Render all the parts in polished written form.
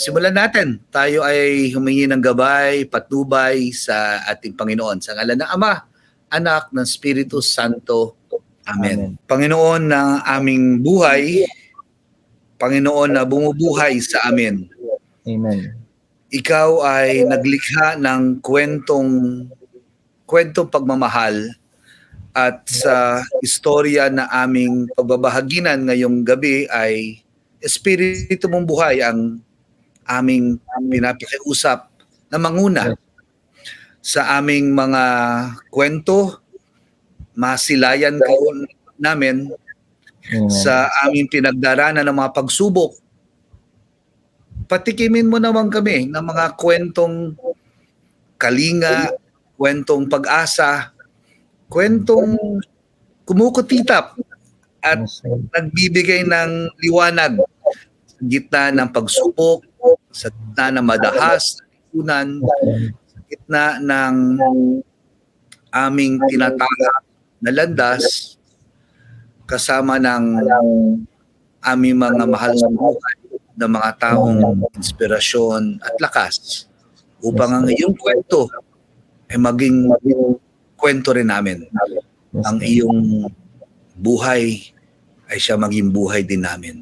Simulan natin. Tayo ay humingi ng gabay, patnubay sa ating Panginoon. Sa ngalan ng Ama, Anak, ng Espiritu Santo. Amen. Amen. Panginoon ng aming buhay, Panginoon na bumubuhay sa amin. Amen. Ikaw ay naglikha ng kwentong pagmamahal at sa istorya na aming pagbabahaginan ngayong gabi ay Espiritu mong buhay ang aming pinapakiusap na manguna sa aming mga kwento, masilayan kayo namin sa aming pinagdaraanan ng mga pagsubok. Patikimin mo naman kami ng mga kwentong kalinga, kwentong pag-asa, kwentong kumukutitap at nagbibigay ng liwanag sa gitna ng pagsubok, sa gitna ng madahas, sa gitna ng aming tinatahak na landas, kasama ng aming mga mahal sa buhay na mga taong inspirasyon at lakas upang ang iyong kwento ay maging kwento rin namin. Ang iyong buhay ay siya maging buhay din namin.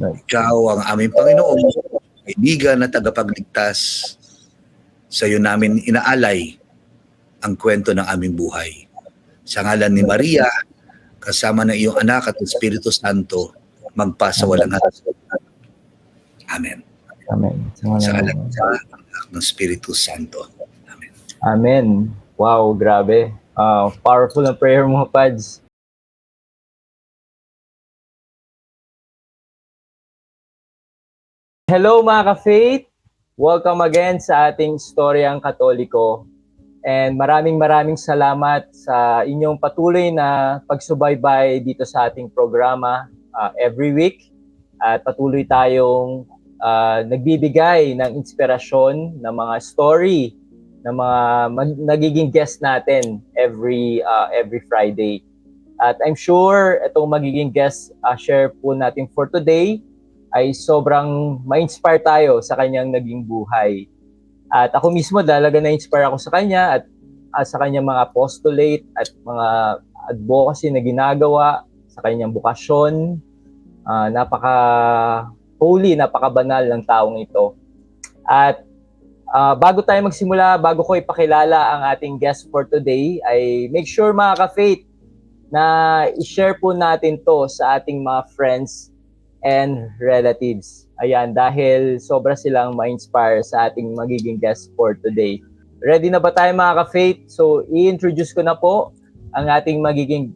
Ikaw ang aming Panginoon, kaibigan at tagapagligtas. Sa iyo namin inaalay ang kwento ng aming buhay. Sa ngalan ni Maria, kasama ng iyong anak at Espiritu Santo, magpasawalang hanggan. Amen. Amen. Sa ngalan ng Espiritu Santo. Amen. Amen. Wow, grabe. Powerful ang prayer mo, Pads. Hello mga ka-faith! Welcome again sa ating Storyang Katoliko. And maraming salamat sa inyong patuloy na pagsubaybay dito sa ating programa every week. At patuloy tayong nagbibigay ng inspirasyon ng mga story ng mga nagiging guest natin every Friday. At I'm sure itong magiging guest share po natin for today ay sobrang ma-inspire tayo sa kanyang naging buhay. At ako mismo talaga na-inspire ako sa kanya at sa kanyang mga apostolate at mga advocacy na ginagawa, sa kanyang bukasyon. Napaka-holy, napaka-banal ng taong ito. At bago tayo magsimula, bago ko ipakilala ang ating guest for today, ay make sure mga ka-faith na i-share po natin to sa ating mga friends and relatives. Ayan, dahil sobra silang ma-inspire sa ating magiging guest for today. Ready na ba tayo mga ka-faith? So, i-introduce ko na po ang ating magiging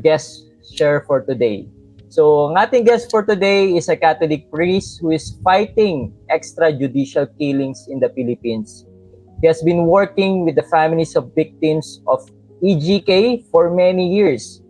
guest share for today. So, ang ating guest for today is a Catholic priest who is fighting extrajudicial killings in the Philippines. He has been working with the families of victims of EGK for many years.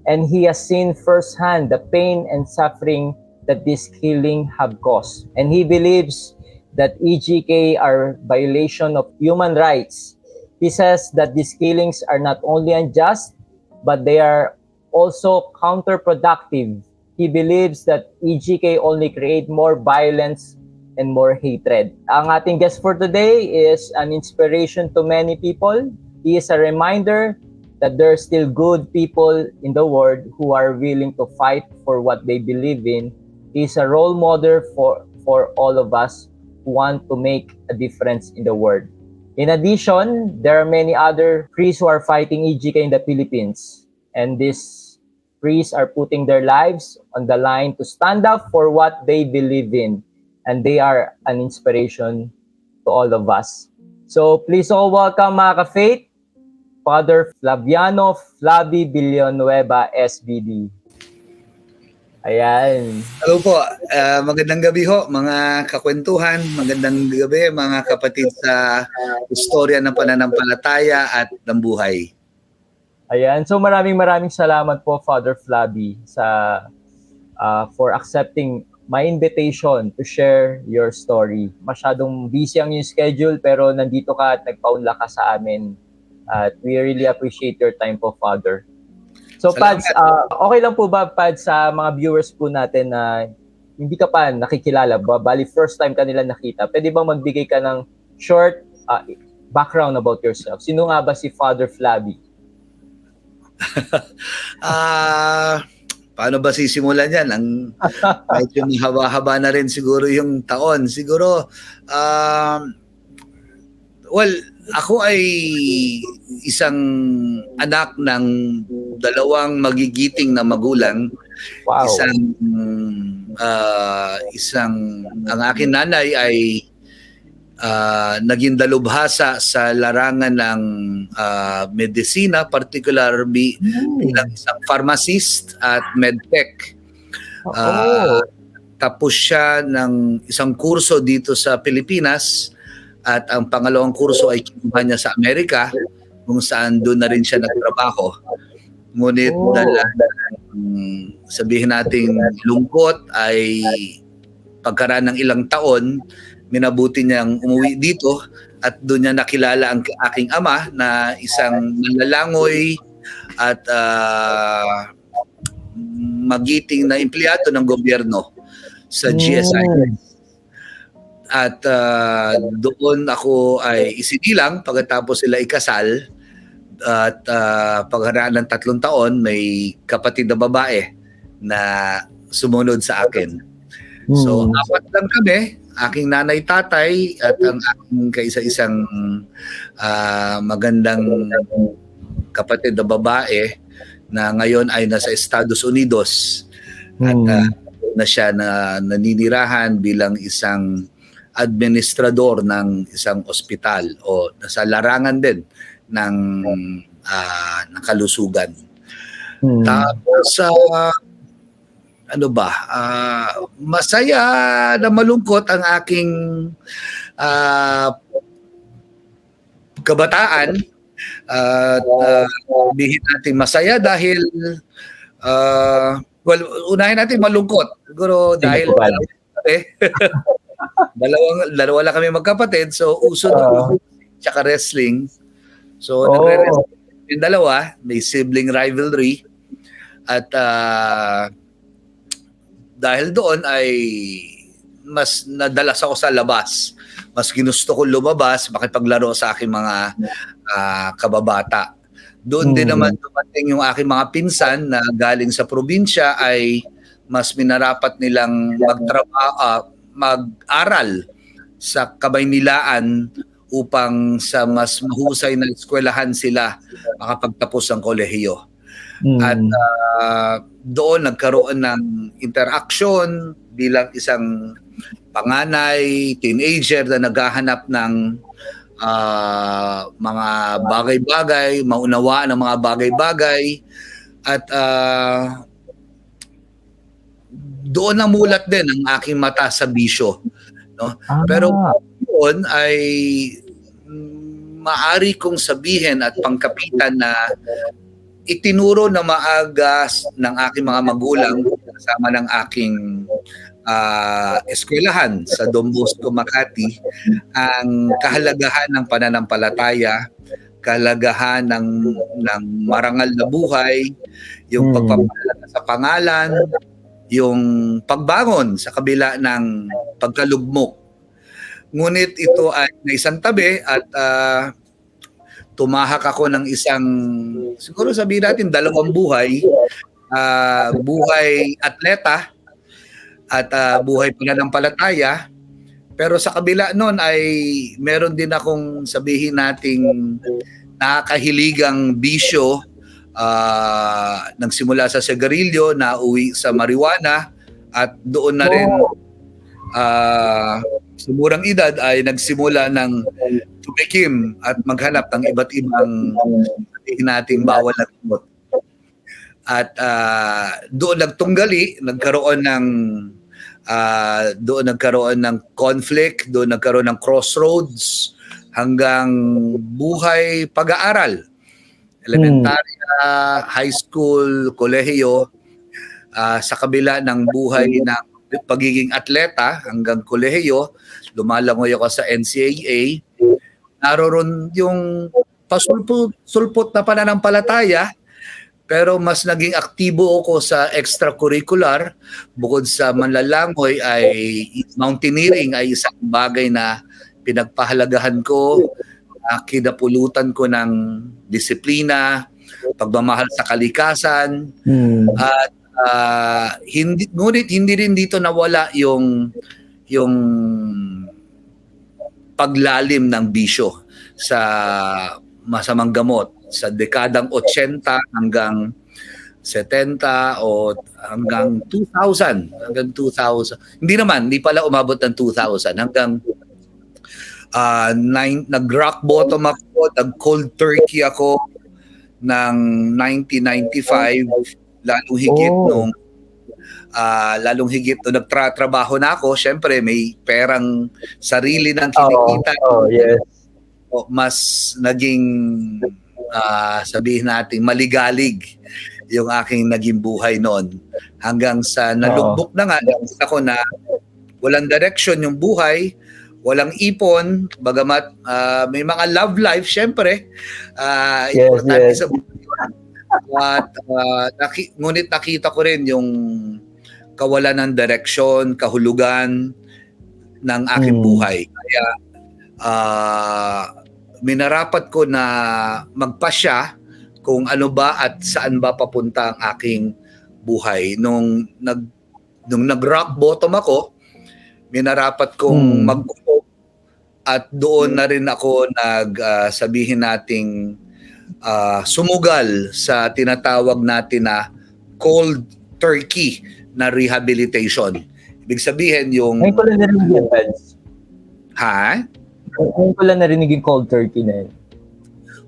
And he has seen firsthand the pain and suffering that this killing have caused. And he believes that EGK are violation of human rights. He says that these killings are not only unjust, but they are also counterproductive. He believes that EGK only create more violence and more hatred. Ang ating guest for today is an inspiration to many people. He is a reminder that there are still good people in the world who are willing to fight for what they believe in. He's a role model for all of us who want to make a difference in the world. In addition, there are many other priests who are fighting EGK in the Philippines. And these priests are putting their lives on the line to stand up for what they believe in. And they are an inspiration to all of us. So please all welcome mga ka-faith, Father Flaviano Flavi Villanueva, SBD. Ayan. Hello po. Magandang gabi ho, mga kakwentuhan. Magandang gabi, mga kapatid sa istorya ng pananampalataya at ng buhay. Ayan. So maraming salamat po, Father Flavi, for accepting my invitation to share your story. Masyadong busy ang yung schedule pero nandito ka at nagpaunla ka sa amin. At we really appreciate your time po, Father. So, Pads, okay lang po ba, Pads, sa mga viewers po natin na hindi ka pa nakikilala, bali first time ka nila nakita, pwede bang magbigay ka ng short background about yourself? Sino nga ba si Father Flabby? Paano ba sisimulan yan? Medyo mahaba-haba na rin siguro yung taon. Siguro, well, ako ay isang anak ng dalawang magigiting na magulang. Wow. Ang aking nanay ay naging dalubhasa sa larangan ng medisina, particularly bilang isang pharmacist at medtech. Tapos siya ng isang kurso dito sa Pilipinas at ang pangalawang kurso ay kinuha niya sa Amerika, kung saan doon na rin siya nagtrabaho. Ngunit sabihin nating lungkot ay pagkaraan ng ilang taon, minabuti niyang umuwi dito at doon niya nakilala ang aking ama na isang manlalangoy at magiting na empleyado ng gobyerno sa GSI. At doon ako ay isinilang pagkatapos sila ikasal at pagkaraan ng 3 taon may kapatid na babae na sumunod sa akin. So, 4 lang kami, aking nanay, tatay, at ang aking kaisa-isang magandang kapatid na babae na ngayon ay nasa Estados Unidos. At na siya na naninirahan bilang isang administrador ng isang ospital o nasa larangan din ng kalusugan. Tapos, masaya na malungkot ang aking kabataan. Bihin natin masaya dahil unahin natin malungkot. Siguro dahil dalawa lang kami magkapatid, so uso na tsaka wrestling. So nagre-wrestling yung dalawa, may sibling rivalry. At dahil doon ay mas nadalas ako sa labas. Mas ginusto ko lumabas, makipaglaro sa aking mga kababata. Doon din naman dumating yung aking mga pinsan na galing sa probinsya ay mas minarapat nilang mag-aral sa Kabaynilaan upang sa mas mahusay na eskwelahan sila makapagtapos ng kolehiyo. At doon nagkaroon ng interaction bilang isang panganay, teenager na naghahanap ng mga bagay-bagay, maunawaan ng mga bagay-bagay. At doon namulat din ang aking mata sa bisyo. No? Pero doon ay maari kong sabihin at pangkapitan na itinuro na maaga ng aking mga magulang kasama ng aking eskwelahan sa Don Bosco, Makati ang kahalagahan ng pananampalataya, kahalagahan ng marangal na buhay, yung pagpapalala sa pangalan, yung pagbangon sa kabila ng pagkalugmok. Ngunit ito ay naisang tabi at tumahak ako ng isang, siguro sabihin natin 2 buhay, buhay atleta at buhay pananampalataya. Pero sa kabila nun ay meron din akong sabihin nating nakakahiligang bisyo. Nagsimula sa sigarilyo, nauwi sa marijuana at doon na rin sa murang edad ay nagsimula ng tumikim at maghanap ng iba't ibang sabihin nating bawal na gamot. At doon nagtunggali, nagkaroon ng conflict, doon nagkaroon ng crossroads hanggang buhay pag-aaral. Elementarya, high school, kolehiyo, sa kabila ng buhay ng pagiging atleta hanggang kolehiyo, lumalangoy ako sa NCAA. Naroon yung pasulpot na pananampalataya Pero mas naging aktibo ako sa extracurricular. Bukod sa manlalangoy ay mountaineering ay isang bagay na pinagpahalagahan ko, kinapulutan ko ng disiplina, pagmamahal sa kalikasan, at ngunit hindi rin dito nawala yung paglalim ng bisyo sa masamang gamot sa dekadang 80 hanggang 70 o hanggang 2000. Hindi pala umabot ng 2000 hanggang nag-rock bottom ako, nag-cold turkey ako ng 1995, lalong higit nung nagtratrabaho na ako. Syempre may perang sarili ng kinikita. Yes. Mas naging sabihin natin maligalig yung aking naging buhay noon, hanggang sa nalugmok na nga ako na walang direction yung buhay, walang ipon, bagamat may mga love life syempre, importante sa buhay. At ngunit nakita ko rin yung kawalan ng direksyon, kahulugan ng aking buhay. Kaya minarapat ko na magpasya kung ano ba at saan ba papunta ang aking buhay. Nung nag-rock bottom ako, minarapat kong magkulong, at doon na rin ako sabihin nating sumugal sa tinatawag natin na cold turkey na rehabilitation. Ibig sabihin yung... Ngayon ko lang narinig yung Ngayon ko lang narinig yung cold turkey na yun.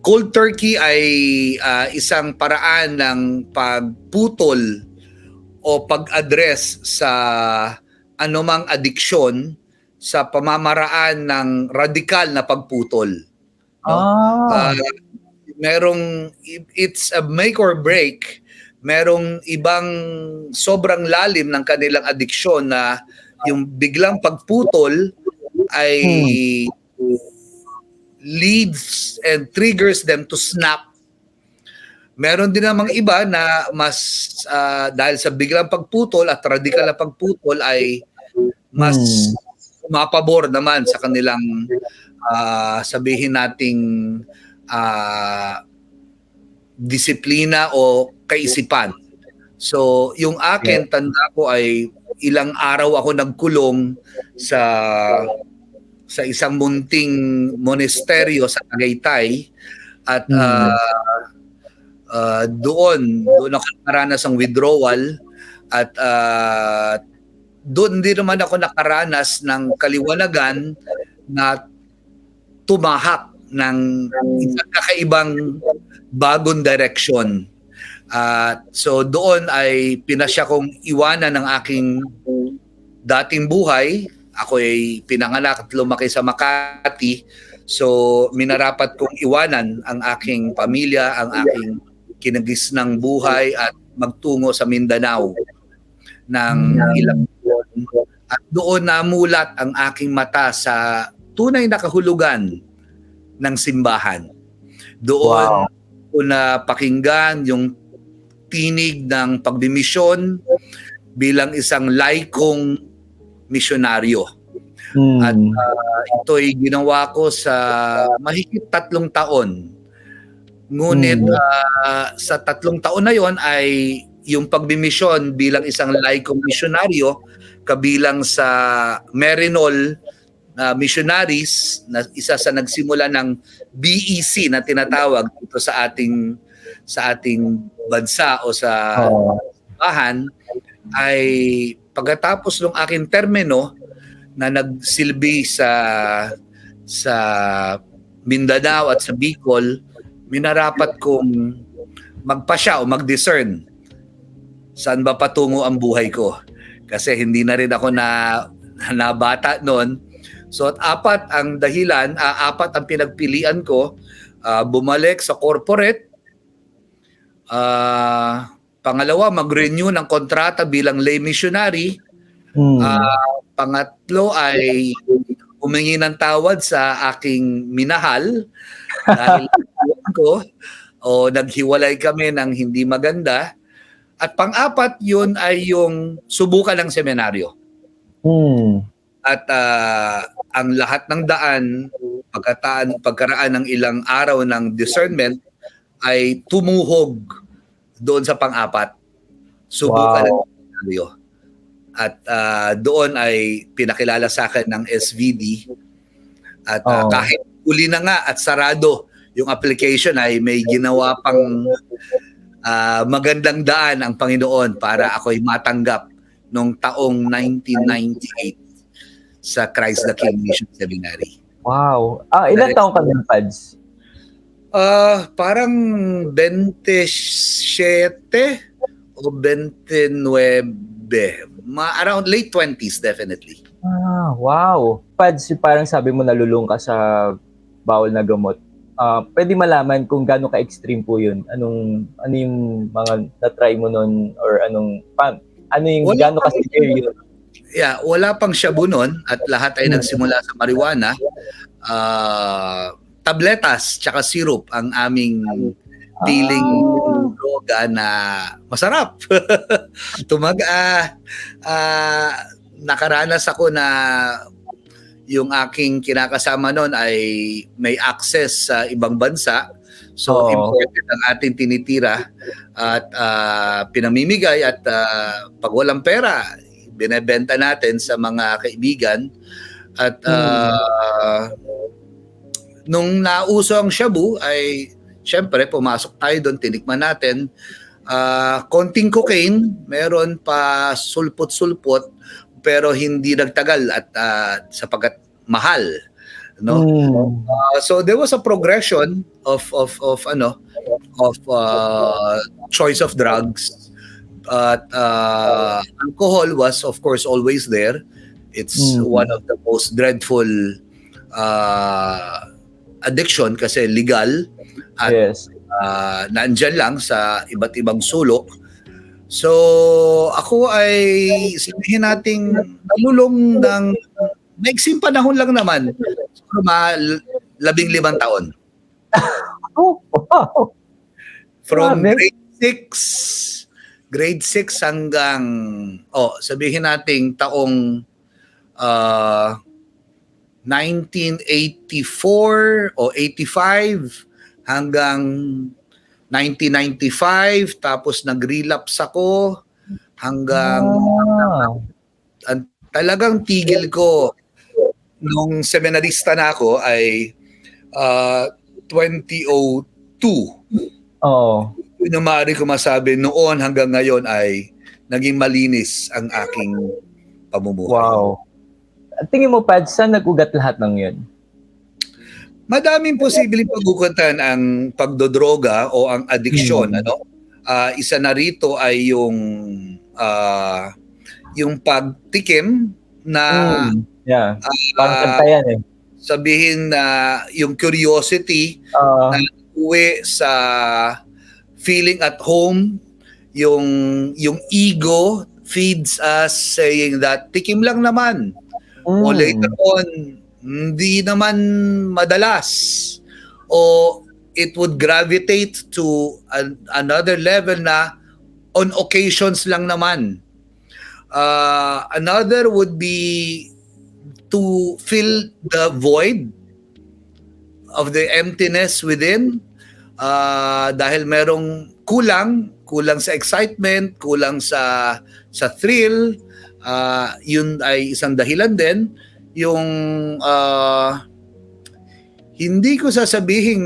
Cold turkey ay isang paraan ng pagputol o pag-address sa anumang adiksyon sa pamamaraan ng radikal na pagputol. It's a make or break. Merong ibang sobrang lalim ng kanilang adiksyon na yung biglang pagputol ay leads and triggers them to snap. Meron din namang iba na mas dahil sa biglang pagputol at radikal na pagputol ay mas mapabor naman sa kanilang sabihin nating disiplina o kaisipan. So, yung akin, tanda ko ay ilang araw ako nagkulong sa isang munting monasteryo sa Tagaytay, at doon ako nakaranas ng withdrawal, at doon din naman ako nakaranas ng kaliwanagan na tumahak ng isang kakaibang bagong direksyon. So doon ay pinasya kong iwanan ng aking dating buhay. Ako ay pinanganak at lumaki sa Makati. So minarapat kong iwanan ang aking pamilya, ang aking kinagisnang buhay, at magtungo sa Mindanao ng ilang buwan. At doon namulat ang aking mata sa tunay na kahulugan ng simbahan. Doon ko na pakinggan yung tinig ng pagdimisyon bilang isang laikong misyonaryo. At ito'y ginawa ko sa mahigit 3 taon. Ngunit sa 3 taon na yon ay yung pagdimisyon bilang isang laikong misyonaryo, kabilang sa Merinol missionaries, na isa sa nagsimula ng BEC na tinatawag dito sa ating bansa o sa bahan, ay pagkatapos ng aking termino na nagsilbi sa Mindanao at sa Bicol, minarapat kong magpasya o mag-discern saan ba patungo ang buhay ko, kasi hindi na rin ako na bata noon. So at 4 ang dahilan, 4 ang pinagpilian ko. Bumalik sa corporate. Pangalawa, mag-renew ng kontrata bilang lay missionary. Pangatlo ay humingi ng tawad sa aking minahal dahil ko. o naghiwalay kami ng hindi maganda. At pang-apat, yun ay yung subukan ng seminaryo. At ang lahat ng daan, pagkaraan ng ilang araw ng discernment, ay tumuhog doon sa pang-apat. Subukan ng seminaryo. At doon ay pinakilala sa akin ng SVD. At kahit uli na nga at sarado yung application, ay may ginawa pang magandang daan ang Panginoon para ako'y matanggap noong taong 1998 sa Christ the King Mission Seminary. Wow. Ilan taong ka nun, Pads? Parang 27 o 29. Around late 20s, definitely. Wow. Pads, parang sabi mo nalulung ka sa bawal na gamot. Pwede malaman kung gaano ka-extreme po yun? Ano yung mga na-try mo nun? Or ano yung gaano ka-severe yun? Yeah, wala pang shabu nun at lahat ay nagsimula sa marijuana. Tabletas tsaka syrup ang aming piling droga na masarap. Nakaranas ako na yung aking kinakasama noon ay may access sa ibang bansa. So, important ang ating tinitira at pinamimigay at pag walang pera, binebenta natin sa mga kaibigan. At nung nauso ang shabu ay syempre pumasok tayo doon, tinikman natin. Konting cocaine, meron pa sulpot-sulpot, pero hindi nagtagal at sapagkat mahal, no? So there was a progression of choice of drugs. Alcohol was of course always there. It's one of the most dreadful addiction kasi legal at nandyan lang sa iba't ibang sulok. So, ako ay sabihin nating nalulong ng maiksing panahon lang naman. Siguro 15 taon. Wow! From grade 6 hanggang, sabihin nating taong 1984 o 85 hanggang 1995, tapos nag-relapse ako hanggang talagang tigil ko nung seminarista na ako ay 2002. Yun ang maaari ko masabi noon hanggang ngayon ay naging malinis ang aking pamumuhay. Wow. Tingin mo, Pad, saan nag-ugat lahat ng yun? Madaming posibleng pagugutan ang pagdodroga o ang addiction. Isa na rito ay yung pagtikim na parang kanta yan eh. Sabihin na yung curiosity na uwi sa feeling at home, yung ego feeds us saying that tikim lang naman. O later on, hindi naman madalas, o it would gravitate to another level na on occasions lang naman. Another would be to fill the void of the emptiness within, dahil merong kulang sa excitement, kulang sa thrill. Yun ay isang dahilan din. Yung hindi ko sasabihin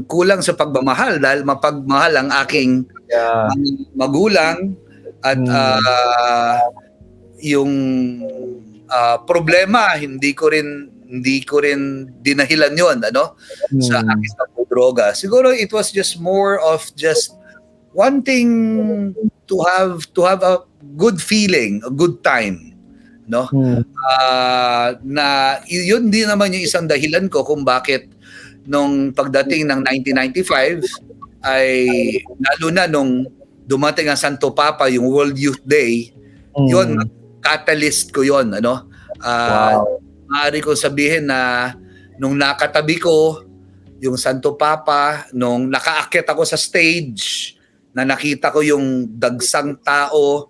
kulang sa pagmamahal dahil mapagmahal ang aking magulang at yung problema hindi ko rin dinahilan yon sa aking pagdroga. Siguro it was just more of just wanting to have a good feeling, a good time, no? Na yun din naman yung isang dahilan ko kung bakit nung pagdating ng 1995 ay lalo na nung dumating ang Santo Papa, yung World Youth Day, yun, catalyst ko yun, Wow. Maaari ko sabihin na nung nakatabi ko yung Santo Papa, nung nakaakyat ako sa stage, na nakita ko yung dagsang tao,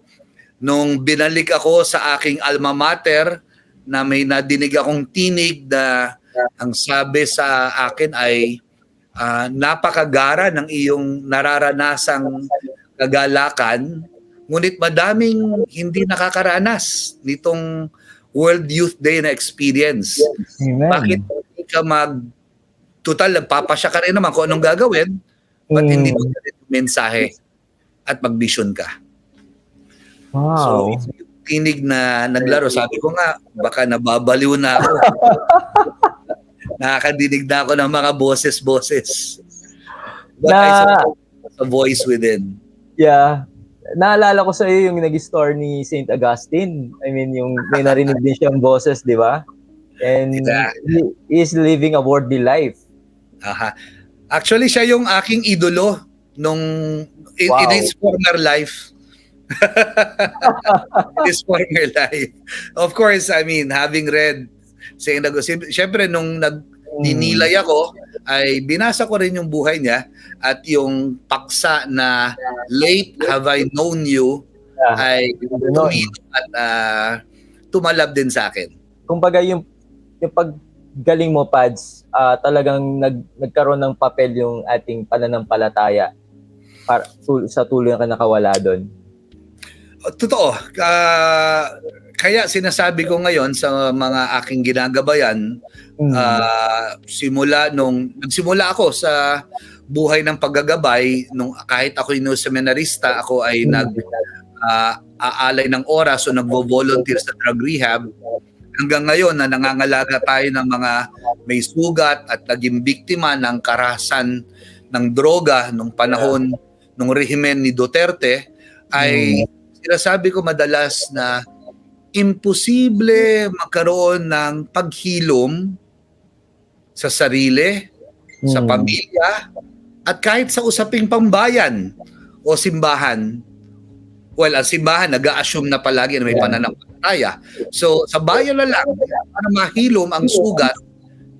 nung binalik ako sa aking alma mater, na may nadinig akong tinig na ang sabi sa akin ay, napakagara ng iyong nararanasang kagalakan, ngunit madaming hindi nakakaranas nitong World Youth Day na experience. Amen. Bakit hindi ka total, nagpapasya ka rin naman kung anong gagawin, but hindi mo rin mensahe at mag-vision ka. So, Wow. yung tinig na naglaro, sabi ko nga, baka nababaliw na ako. Nakakadinig na ako ng mga boses-boses. But I saw a voice within. Yeah. Naalala ko sa iyo yung nag-store ni St. Augustine. I mean, yung may narinig din siyang boses, di ba? And he is living a worldly life. Aha. Actually, siya yung aking idolo nung in his former life. In his former life. Of course, I mean, having read St. Augustine, syempre nung ninilay ako, ay binasa ko rin yung buhay niya at yung paksa na late have I known you ay tumino at tumalab din sa akin. Kumbaga yung paggaling mo, Pads, talagang nagkaroon ng papel yung ating pananampalataya para sa tuloy na nakawala doon. Totoo. Kaya sinasabi ko ngayon sa mga aking ginagabayan, nagsimula ako sa buhay ng paggagabay, nung kahit ako yung seminarista, ako ay aalay ng oras o nagvo-volunteer sa drug rehab. Hanggang ngayon na nangangalaga tayo ng mga may sugat at naging biktima ng karahasan ng droga nung panahon ng rehimen ni Duterte, ay sinasabi ko madalas na imposible magkaroon ng paghilom sa sarili, sa pamilya, at kahit sa usaping pambayan o simbahan. Well, ang simbahan, nag-a-assume na palagi na may pananampalataya. So, sa bayan na lang, para mahilom ang sugat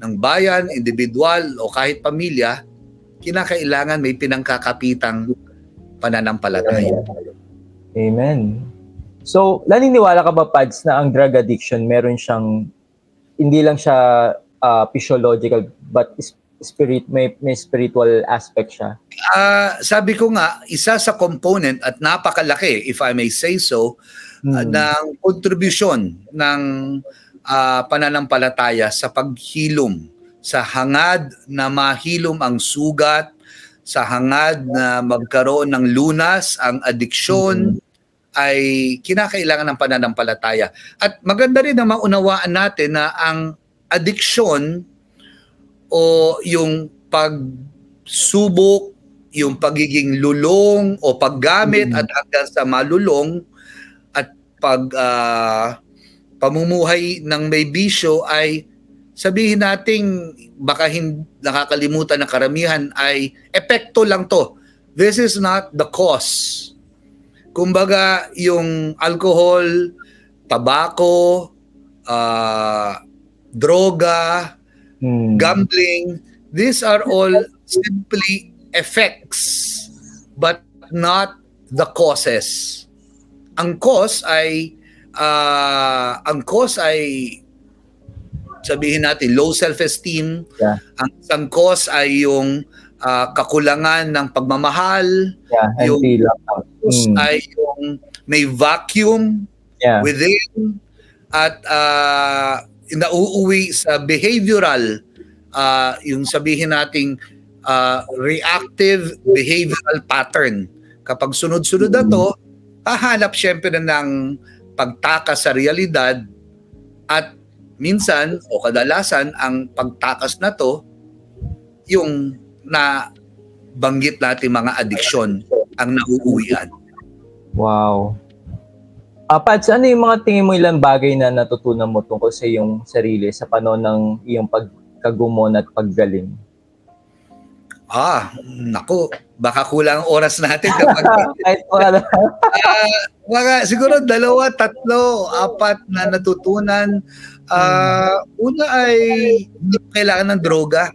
ng bayan, individual, o kahit pamilya, kinakailangan may pinangkakapitang pananampalataya. Amen. So, naniniwala ka ba, Pads, na ang drug addiction, meron siyang, hindi lang siya physiological, but may spiritual aspect siya? Sabi ko nga, isa sa component at napakalaki, if I may say so, ng kontribusyon ng pananampalataya sa paghilom, sa hangad na mahilom ang sugat, sa hangad na magkaroon ng lunas ang adiksyon, ay kinakailangan ng pananampalataya. At maganda rin na maunawaan natin na ang adiksyon o yung pagsubok, yung pagiging lulong o paggamit at hanggang sa malulong at pamumuhay ng may bisyo ay sabihin nating baka nakakalimutan ng karamihan ay epekto lang to. This is not the cause. Kumbaga yung alcohol, tabako, droga, gambling, these are all simply effects but not the causes. Ang cause ay sabihin natin low self-esteem. Ang isang cause ay yung kakulangan ng pagmamahal, yung cause ay yung may vacuum within at nauuwi sa behavioral, yung sabihin nating reactive behavioral pattern. Kapag sunod-sunod na to, hahanap syempre ng pagtakas sa realidad at minsan o kadalasan ang pagtakas na to yung na banggit natin mga adiksyon ang nauuwian. Wow. Pads, ano yung mga tingin mo ilang bagay na natutunan mo tungkol sa iyong sarili sa panahon ng iyong pagkagumon at paggaling? Naku, baka kulang ang oras natin kapag siguro 2, 3, 4 na natutunan. Una ay hindi kailangan ng droga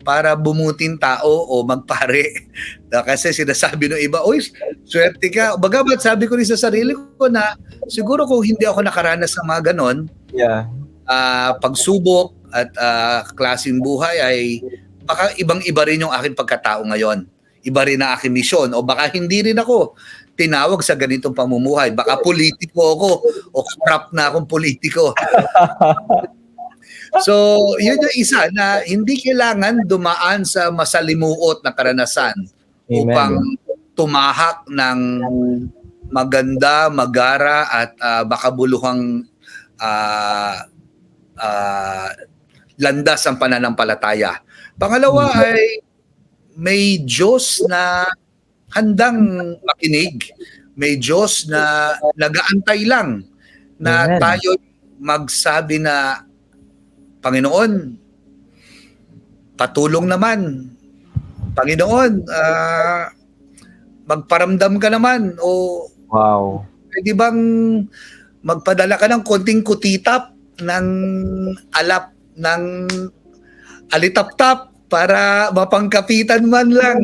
para bumuting tao o magpare. Kasi sinasabi ng iba, "Uy, swerte ka." Bagamat sabi ko rin sa sarili ko na siguro kung hindi ako nakaranas ng mga ganon, Yeah. pagsubok at klaseng buhay ay baka ibang-iba rin yung aking pagkatao ngayon. Iba rin ang aking misyon. O baka hindi rin ako tinawag sa ganitong pamumuhay. Baka politiko ako o corrupt na akong politiko. So, yun yung isa na hindi kailangan dumaan sa masalimuot na karanasan upang tumahak ng maganda, magara at makabuluhang landas ang pananampalataya. Pangalawa ay may Diyos na handang makinig. May Diyos na nag-aantay lang na tayo magsabi na, Panginoon, patulong naman. Panginoon, magparamdam ka naman. O pwede bang magpadala ka ng konting kutitap ng alap ng alitap-tap para mapangkapitan man lang.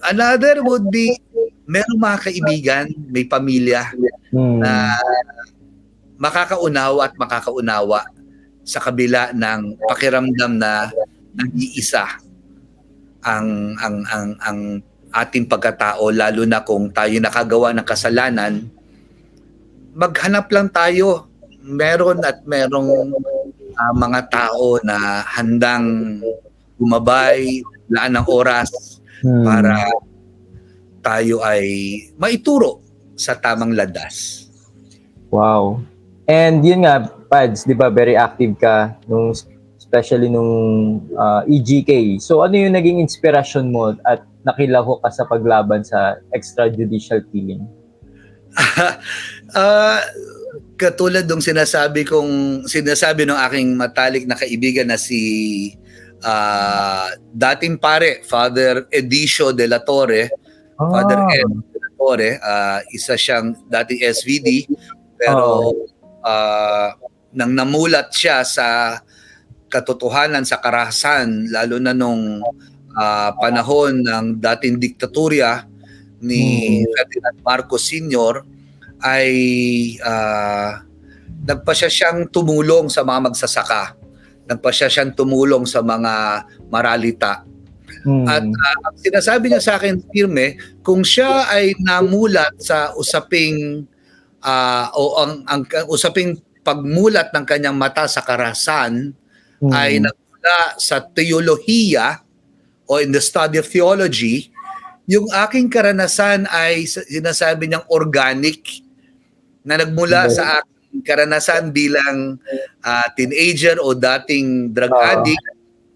Another would be, meron mga kaibigan, may pamilya na makakaunawa at makakaunawa sa kabila ng pakiramdam na nag-iisa ang ating pagkatao, lalo na kung tayo nakagawa ng kasalanan. Maghanap lang tayo. Meron at merong mga tao na handang gumabay, laan ng oras para tayo ay maituro sa tamang landas. Wow. And yun nga, Pads, di ba, very active ka, especially nung EGK. So ano yung naging inspirasyon mo at nakilahok ka sa paglaban sa extrajudicial killing? Katulad ng sinasabi ng aking matalik na kaibigan na si dating pare, Father Edicio de la Torre. Father Ed de la Torre, isa siyang dating SVD, pero nang namulat siya sa katotohanan, sa karahasan, lalo na nung panahon ng dating diktatorya ni Ferdinand Marcos Sr., ay nagpasya siyang tumulong sa mga magsasaka. Nagpasya siyang tumulong sa mga maralita. At ang sinasabi niya sa akin, firme, kung siya ay namulat sa usaping ang usaping pagmulat ng kanyang mata sa karahasan ay nagmula sa teolohiya o in the study of theology, yung aking karanasan ay sinasabi niyang organic, na nagmula sa aking karanasan bilang teenager o dating drug addict,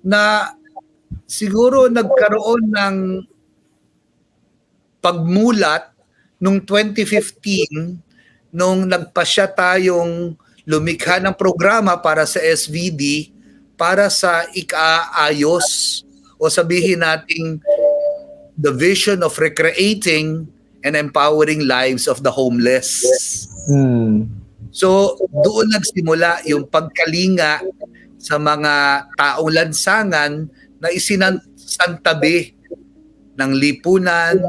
na siguro nagkaroon ng pagmulat nung 2015 nung nagpasya tayong lumikha ng programa para sa SVD para sa ikaayos o sabihin nating the vision of recreating and empowering lives of the homeless. So doon nagsimula yung pagkalinga sa mga taong lansangan na isinantabi ng lipunan,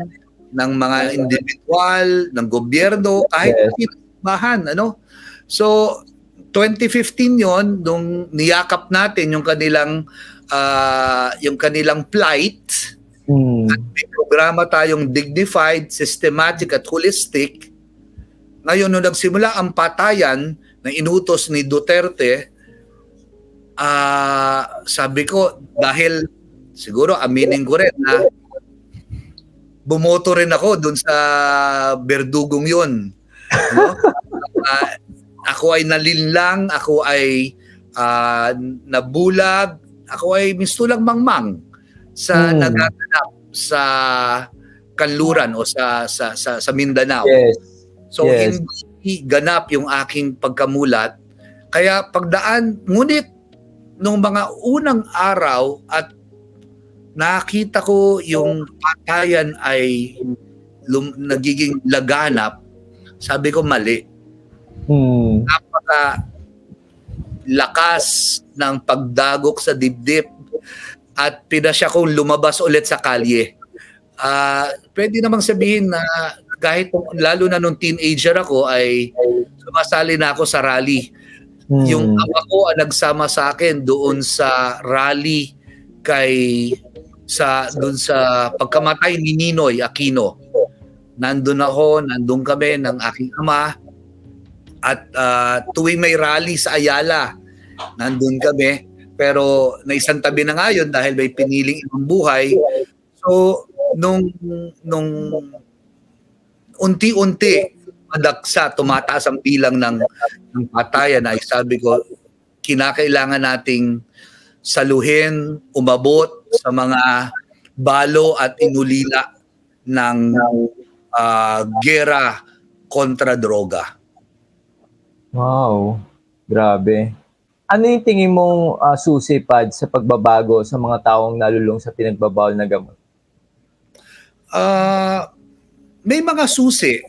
ng mga individual, ng gobyerno, kahit pinagbahan, ano? So 2015 yon nung niyakap natin yung kanilang plight. At may programa tayong dignified, systematic at holistic. Ngayon, nung nagsimula ang patayan na inutos ni Duterte, sabi ko, dahil siguro aminin ko rin na bumoto rin ako dun sa berdugong yun. No? Ako ay nalinlang, ako ay nabulag, ako ay mistulang mangmang sa nagaganap sa kanluran o sa Mindanao. So hindi ganap yung aking pagkamulat. Kaya pagdaan, ngunit nung mga unang araw at nakita ko yung patayan ay nagiging laganap, sabi ko mali. lakas ng pagdagok sa dibdib at pinasya kong lumabas ulit sa kalye. Pwede namang sabihin na kahit lalo na nung teenager ako ay sumasali na ako sa rally. Yung ama ko ang nagsama sa akin doon sa rally doon sa pagkamatay ni Ninoy Aquino. Nandun kami ng aking ama at tuwing may rally sa Ayala, nandun kami. Pero naisantabi na nga yun dahil may piniling ibang buhay. So, nung unti-unti madaksa, tumataas ang bilang ng patayan, ay sabi ko, kinakailangan nating saluhin, umabot sa mga balo at inulila ng gera kontra droga. Wow, grabe. Ano yung tingin mong susi, Pad, sa pagbabago sa mga taong nalulung sa pinagbabawal na gamot? May mga susi.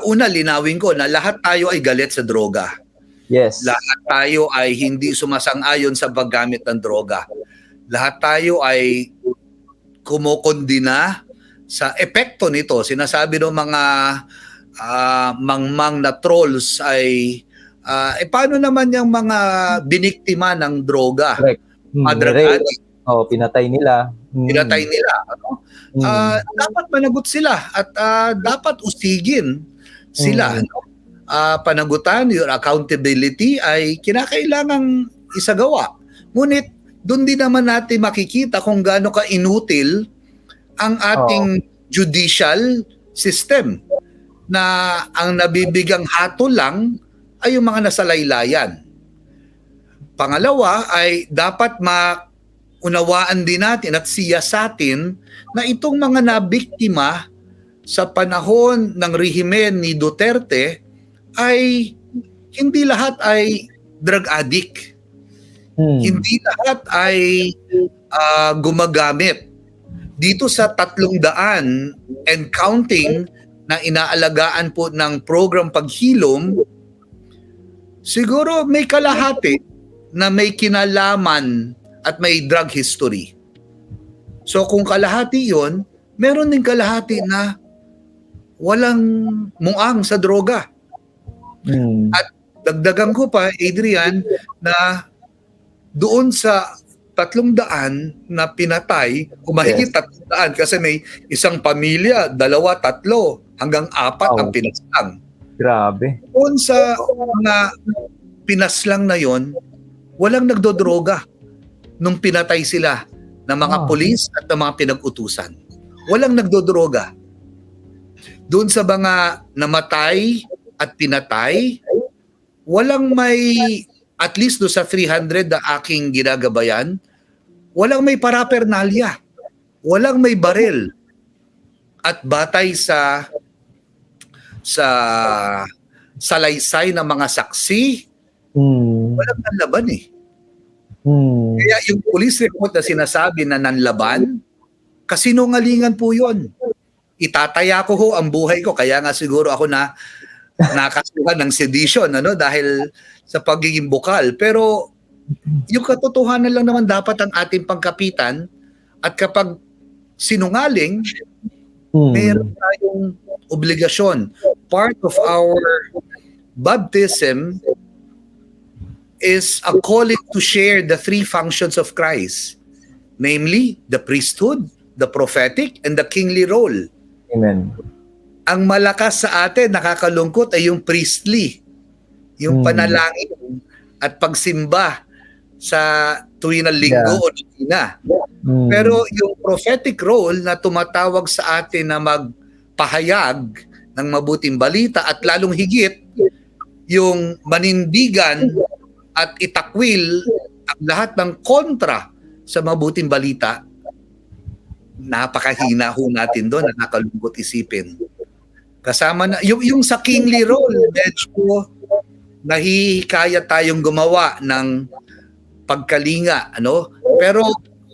Una, linawin ko na lahat tayo ay galit sa droga. Yes. Lahat tayo ay hindi sumasang-ayon sa paggamit ng droga. Lahat tayo ay kumukondina sa epekto nito. Sinasabi ng mga mangmang na trolls ay paano naman yung mga biniktima ng droga? Correct. Drug addict. Pinatay nila. Pinatay nila. Ano? Dapat managot sila at dapat usigin sila. Ano? Panagutan, your accountability ay kinakailangang isagawa. Ngunit doon din naman natin makikita kung gaano ka-inutil ang ating judicial system na ang nabibigang hatol lang ay yung mga nasalaylayan. Pangalawa ay dapat maunawaan din natin at siyasatin na itong mga nabiktima sa panahon ng rehimen ni Duterte ay hindi lahat ay drug addict. Hindi lahat ay gumagamit. Dito sa 300 and counting na inaalagaan po ng program paghilom, siguro may kalahati na may kinalaman at may drug history. So kung kalahati yon, meron din kalahati na walang muang sa droga. At dagdagan ko pa, Adrian, na doon sa 300 na pinatay, mahigit 300 kasi may isang pamilya, 2, 3, hanggang 4 ang pinaslang. Grabe. Doon sa mga pinaslang na yon, walang nagdodroga nung pinatay sila ng mga pulis at ng mga pinag-utusan. Walang nagdodroga. Doon sa mga namatay at pinatay, walang may, at least do sa 300 na aking ginagabayan, walang may parapernalya, walang may baril. At batay sa salaysay ng mga saksi, walang nanlaban eh. Kaya yung police report na sinasabi na nanlaban, kasinungalingan po yun. Itataya ko ho ang buhay ko, kaya nga siguro ako na nakasuhan ng sedition, ano, dahil sa pagiging bukal. Pero yung katotohanan lang naman dapat ang ating pangkapitan, at kapag sinungaling, meron tayong obligasyon. Part of our baptism is a calling to share the 3 functions of Christ, namely the priesthood, the prophetic, and the kingly role. Amen. Ang malakas sa atin, nakakalungkot, ay yung priestly, yung panalangin at pagsimba sa tuwing na linggo o lingina. Pero yung prophetic role na tumatawag sa atin na magpahayag ng mabuting balita, at lalong higit yung manindigan at itakwil ang lahat ng kontra sa mabuting balita, napakahina ho natin doon, nakakalungkot isipin. Kasama na, yung sa kingly role, medyo nahihikaya tayong gumawa ng pagkalinga, ano? Pero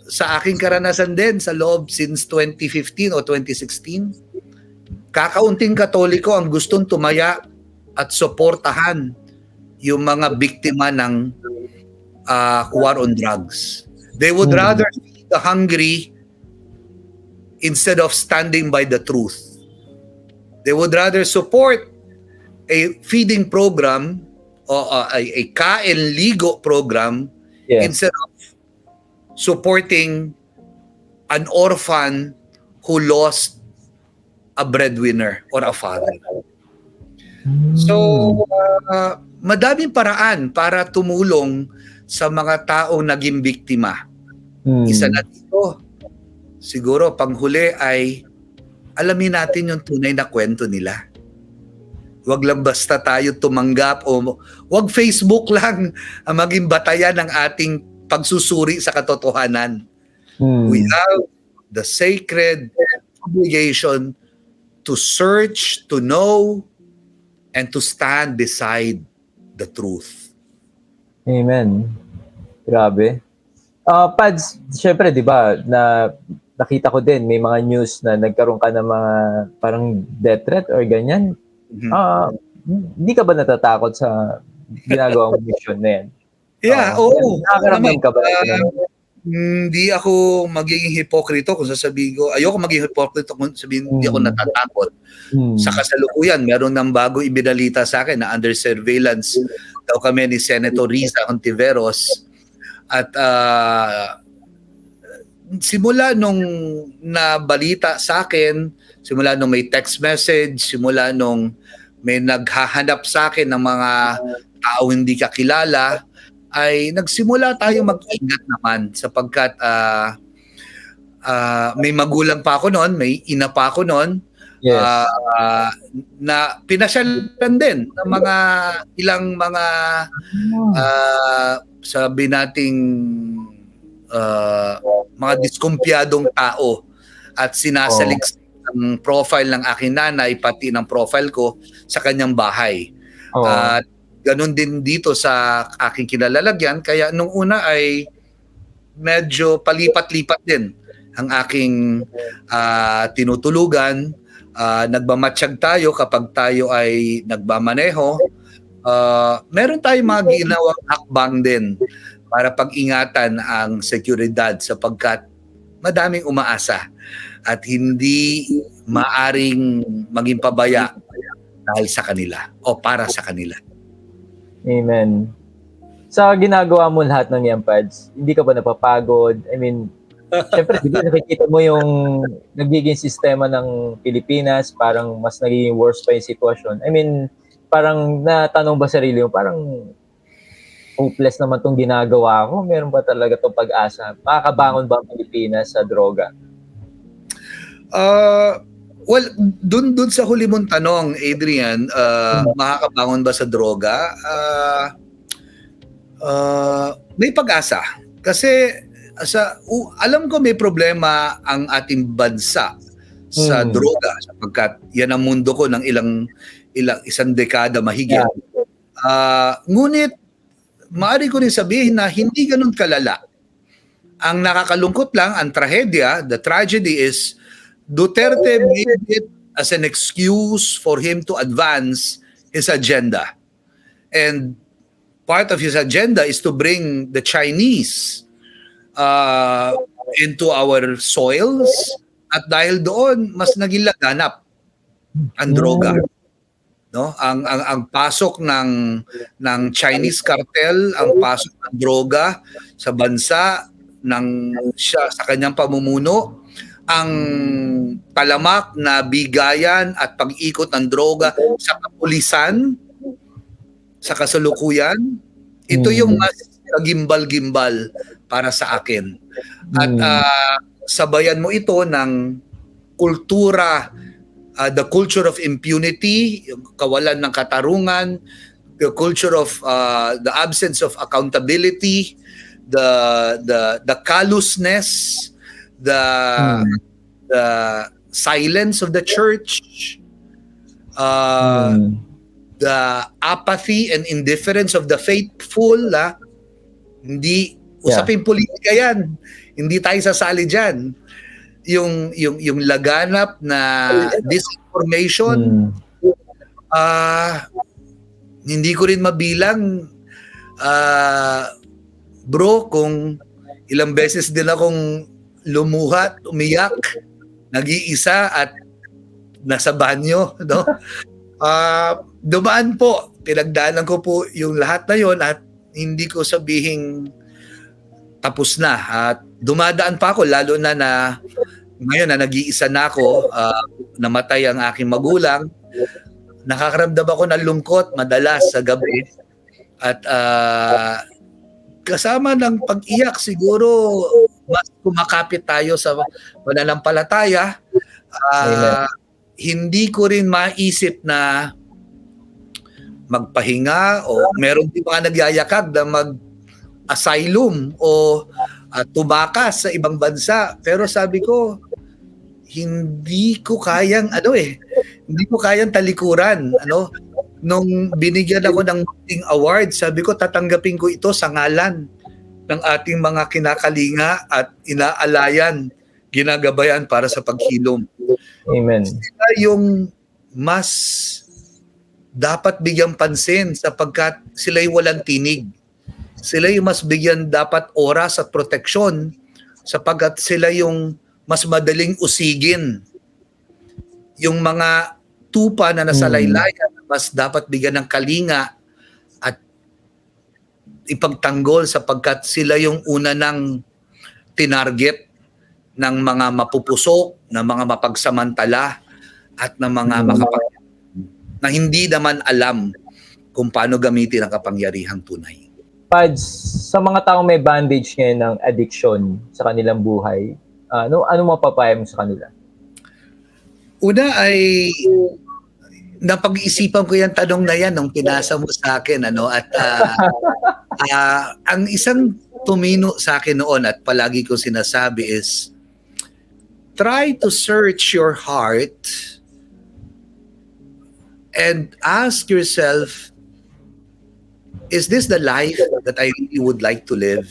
sa aking karanasan din sa loob since 2015 o 2016, kakaunting Katoliko ang gustong tumaya at suportahan yung mga biktima ng war on drugs. They would rather feed the hungry instead of standing by the truth. They would rather support a feeding program o a kain ligo program instead of supporting an orphan who lost a breadwinner or a father. So, madaming paraan para tumulong sa mga taong naging biktima. Isa na dito, siguro panghuli ay alamin natin yung tunay na kwento nila. Huwag lang basta tayo tumanggap o huwag Facebook lang ang maging batayan ng ating pagsusuri sa katotohanan. We have the sacred obligation to search, to know, and to stand beside the truth. Amen. Grabe. Pads, syempre, di ba, nakita ko din, may mga news na nagkaroon ka ng mga parang death threat or ganyan. Hindi ka ba natatakot sa ginagawa mong mission na yan? Yeah, oo. Nakakaramdam ka ba? Hindi ako magiging hipokrito kung sasabihin ko, ayoko maging hipokrito kung sabihin hindi ako natatakot. Sa kasalukuyan, meron ng bago ibinalita sa akin na under surveillance daw kami ni Senator Risa Hontiveros. At simula nung nabalita sa akin, simula nung may text message, simula nung may naghahanap sa akin ng mga tao hindi kakilala, ay nagsimula tayong mag-ingat naman sapagkat may magulang pa ako noon, may ina pa ako noon, na pinasyalan din ng mga ilang mga sabi nating mga diskumpiyadong tao at sinasaliksik ang profile ng aking nanay pati ng profile ko sa kanyang bahay. At ganun din dito sa aking kinalalagyan, kaya nung una ay medyo palipat-lipat din ang aking tinutulugan. Nagmamatsyag tayo kapag tayo ay nagmamaneho. Meron tayong mga ginawang hakbang din para pag-ingatan ang seguridad sapagkat madaming umaasa at hindi maaring maging pabaya dahil sa kanila o para sa kanila. Amen. Sa ginagawa mo lahat ng yan, Pads, hindi ka ba napapagod? I mean, syempre, nakikita mo yung nagiging sistema ng Pilipinas, parang mas nagiging worse pa yung sitwasyon. I mean, parang natanong ba sarili mo, parang hopeless naman tong ginagawa ko? Meron ba talaga tong pag-asa? Makakabangon ba ang Pilipinas sa droga? Well, dun sa huli mong tanong, Adrian, makakabangon ba sa droga? May pag-asa. Kasi alam ko may problema ang ating bansa sa droga sapagkat yan ang mundo ko ng isang dekada mahigit. Ngunit maaari ko rin sabihin na hindi ganun kalala. Ang nakakalungkot lang, ang trahedya, the tragedy is Duterte made it as an excuse for him to advance his agenda. And part of his agenda is to bring the Chinese into our soils at dahil doon mas naging laganap ang droga. No? Ang pasok ng Chinese cartel, ang pasok ng droga sa bansa sa kanyang pamumuno, ang talamak na bigayan at pag-ikot ng droga sa kapulisan sa kasalukuyan, ito yung mas kagimbal-gimbal para sa akin. At sabayan mo ito ng kultura, the culture of impunity, yung kawalan ng katarungan, the culture of the absence of accountability, the callousness, the silence of the church, the apathy and indifference of the faithful. Hindi usapin politika yan. Hindi tayo sasali diyan. Yung laganap na disinformation, hindi ko rin mabilang bro, kung ilang beses din akong lumuha, umiyak, nag-iisa at nasa banyo, no? Dumaan po, pinagdaanan ko po yung lahat na yon at hindi ko sabihing tapos na. At dumadaan pa ako, lalo na ngayon na nag-iisa na ako, namatay ang aking magulang, nakakaramdam ako ng lungkot madalas sa gabi. At kasama ng pag-iyak, siguro mas kumakapit tayo sa pananampalataya. Hindi ko rin maisip na magpahinga o meron din mga nagyayakag na mag-asylum o tumakas sa ibang bansa. Pero sabi ko, hindi ko kayang hindi ko kayang talikuran. Nung binigyan ako ng Marting Award, sabi ko tatanggapin ko ito sa ngalan ng ating mga kinakalinga at inaalayan, ginagabayan para sa paghilom. Amen. Sila yung mas dapat bigyang pansin sapagkat sila'y walang tinig. Sila yung mas bigyan dapat oras at proteksyon sapagkat sila yung mas madaling usigin. Yung mga tupa na nasa laylayan, mas dapat bigyan ng kalinga at ipagtanggol sapagkat sila yung una ng tinarget ng mga mapupusok, ng mga mapagsamantala at ng mga na hindi naman alam kung paano gamitin ang kapangyarihang tunay. Pads, sa mga taong may bandage ngayon ng addiction sa kanilang buhay, ano mapapayo mo sa kanila? Una ay napag-iisipan ko yung tanong na yan nung pinasa mo sa akin, at ang isang tumino sa akin noon at palagi ko sinasabi is try to search your heart and ask yourself, is this the life that I really would like to live?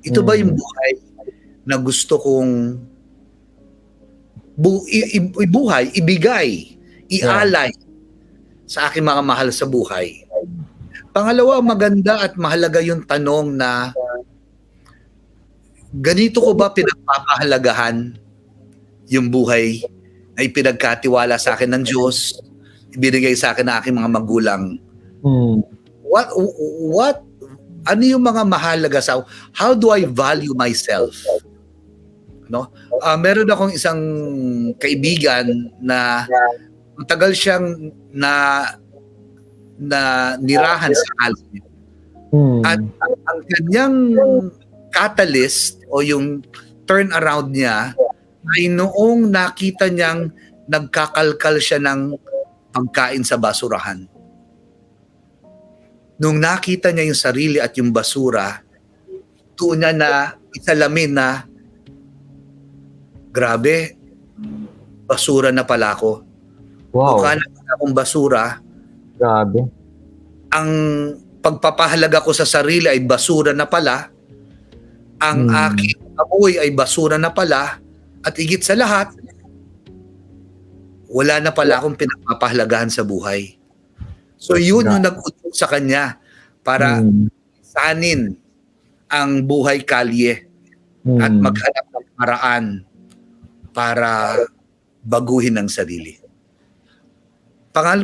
Ito ba yung buhay na gusto kong ibuhay, ibigay, ialay sa aking mga mahal sa buhay? Pangalawa, maganda at mahalaga yung tanong na ganito ko ba pinagpapahalagahan yung buhay na ipinagkatiwala sa akin ng Diyos, ibinigay sa akin ng aking mga magulang? Ano yung mga mahalaga sa how do I value myself? Meron akong isang kaibigan na matagal siyang na nirahan sa alcohol. At ang kanyang catalyst o yung turnaround niya ay noong nakita niyang nagkakalkal siya ng pagkain sa basurahan. Nung nakita niya yung sarili at yung basura, doon niya na isalamin na grabe, basura na pala ako. Wow. Mukha na akong basura. Grabe. Ang pagpapahalaga ko sa sarili ay basura na pala. Ang aking amoy ay basura na pala. At higit sa lahat, wala na pala akong pinagpapahalagahan sa buhay. So yun yung nag-utos sa kanya para sanin ang buhay kalye at maghanap ng paraan para baguhin ang sarili.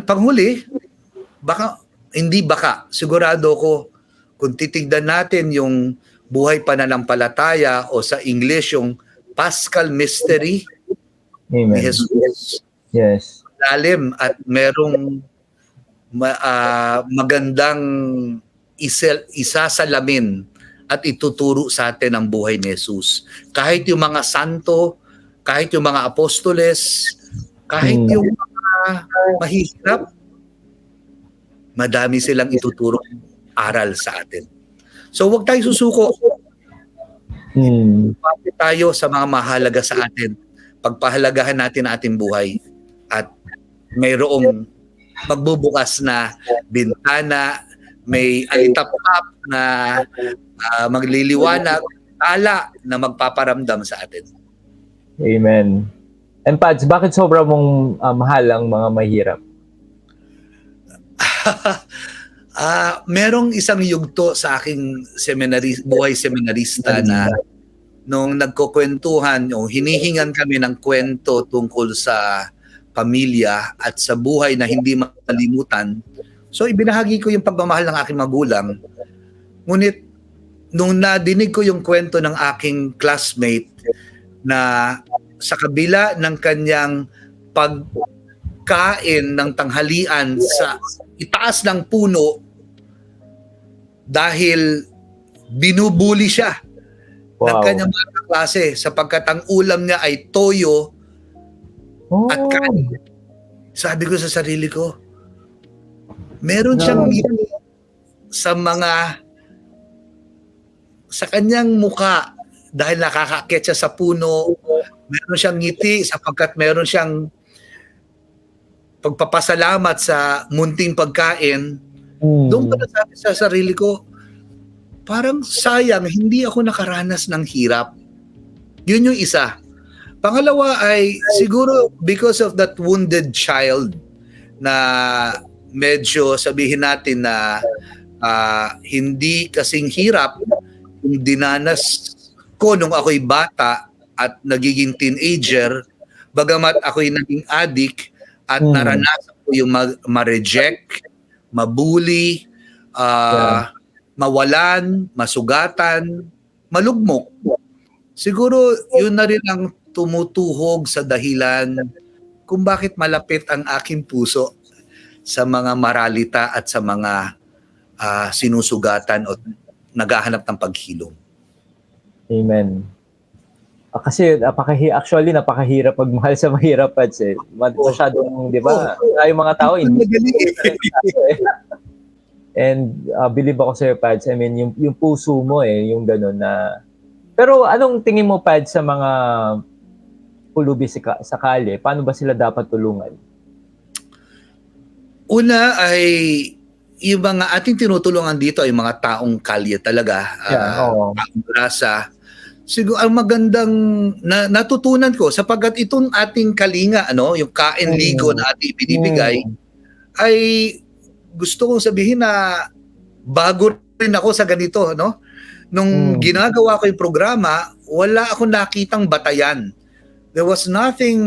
Panghuli, sigurado ko kung titignan natin yung buhay pananampalataya o sa English yung Paschal Mystery ni Jesus. Yes. Lalim at merong magandang isasalamin at ituturo sa atin ang buhay ni Jesus. Kahit yung mga santo, kahit yung mga apostoles, kahit yung mga mahihirap, madami silang ituturo aral sa atin. So huwag tayo susuko. Pagpapit tayo sa mga mahalaga sa atin. Pagpahalagahan natin ang ating buhay at mayroong magbubukas na bintana, may alitap-tap na magliliwanag, tala na magpaparamdam sa atin. Amen. And Pads, bakit sobra mong mahal ang mga mahirap? Merong isang yugto sa aking buhay seminarista na nung nagkukwentuhan, o hinihingan kami ng kwento tungkol sa pamilya at sa buhay na hindi makalimutan. So ibinahagi ko yung pagmamahal ng aking magulang. Ngunit nung nadinig ko yung kwento ng aking classmate na sa kabila ng kanyang pagkain ng tanghalian sa itaas ng puno dahil binubuli siya ng kanyang mga kaklase sapagkat ang ulam niya ay toyo at kanin. Sabi ko sa sarili ko, meron siyang ngiti sa kanyang muka dahil nakakakit siya sa puno. Meron siyang ngiti sapagkat meron siyang pagpapasalamat sa munting pagkain. Doon ko nasabi sa sarili ko, parang sayang, hindi ako nakaranas ng hirap. Yun yung isa. Pangalawa ay siguro because of that wounded child na medyo sabihin natin na hindi kasing hirap yung dinanas ko nung ako'y bata at nagiging teenager, bagamat ako'y naging addict at naranasan ko yung ma-reject, mabuli, mawalan, masugatan, malugmok. Siguro yun na rin ang tumutuhog sa dahilan kung bakit malapit ang aking puso sa mga maralita at sa mga sinusugatan o naghahanap ng paghilom. Amen. Kasi actually napakahirap magmahal sa mahirap, Pads. Masyadong, di ba? Yung mga tao, hindi. And believe ako sa'yo, Pads. I mean, yung puso mo yung gano'n na... Pero anong tingin mo, Pads, sa mga pulubi sa kalye? Paano ba sila dapat tulungan? Una ay yung mga ating tinutulungan dito ay mga taong kalye talaga. Taong rasa. Siguro ang magandang natutunan ko sapagkat itong ating kalinga, yung kain ligo na ating binibigay, ay gusto kong sabihin na bago rin ako sa ganito, no? Nung ginagawa ko yung programa, wala akong nakitang batayan. There was nothing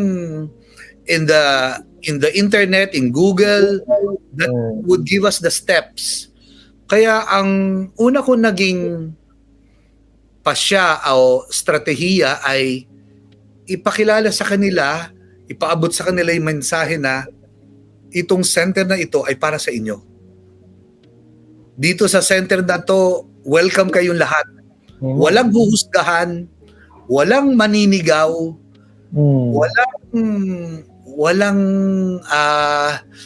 in the internet, in Google, that would give us the steps. Kaya ang una ko naging pasya o strategiya ay ipakilala sa kanila, ipaabot sa kanila yung mensahe na itong center na ito ay para sa inyo. Dito sa center na to, welcome kayong lahat. Walang huhusgahan, walang maninigaw, walang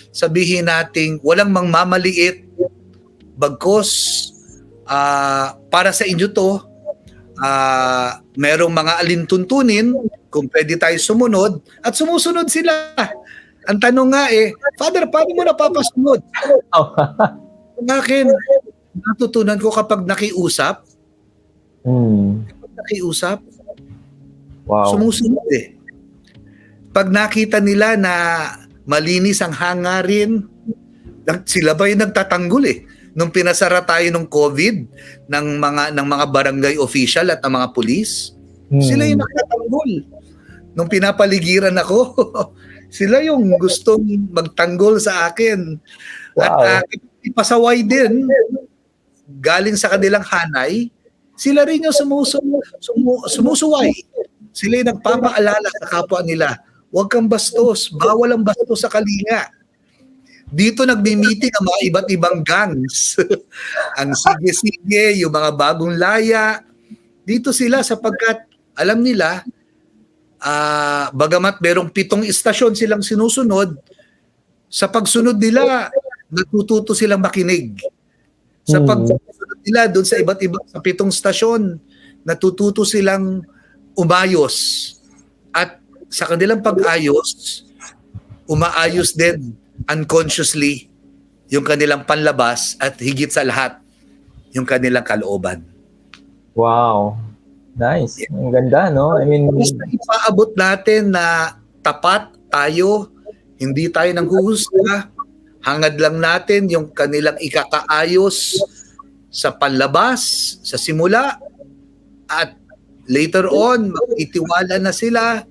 sabihin nating walang mangmamaliit, bagkos para sa inyo to. Merong mga alintuntunin kung pwede tayo sumunod at sumusunod sila. Ang tanong nga Father, paano mo napapasunod? Ang akin, natutunan ko kapag nakiusap, sumusunod Pag nakita nila na malinis ang hangarin, sila ba yung nagtatanggol Nung pinasara tayo ng COVID ng mga barangay official at ng mga pulis, sila yung nagtatanggol. Nung pinapaligiran ako, sila yung gustong magtanggol sa akin. Wow. At ipasaway din, galing sa kanilang hanay, sila rin yung sumusuway. Sila yung nagpapaalala sa kapwa nila, huwag kang bastos, bawal ang bastos sa kalinga. Dito nagmi-meeting ang mga iba't ibang gangs. Ang sige-sige, yung mga bagong laya. Dito sila sapagkat alam nila, bagamat merong 7 istasyon silang sinusunod, sa pagsunod nila, natututo silang makinig. Sa pagsunod nila doon sa iba't ibang sa 7 istasyon, natututo silang umayos. At sa kanilang pag-ayos, umaayos din unconsciously yung kanilang panlabas at higit sa lahat yung kanilang kalooban. Wow. Nice. Ang ganda, no? I mean, basta ipaabot natin na tapat tayo, hindi tayo nanghuhusga, hangad lang natin yung kanilang ikakaayos sa panlabas, sa simula, at later on, magtitiwala na sila.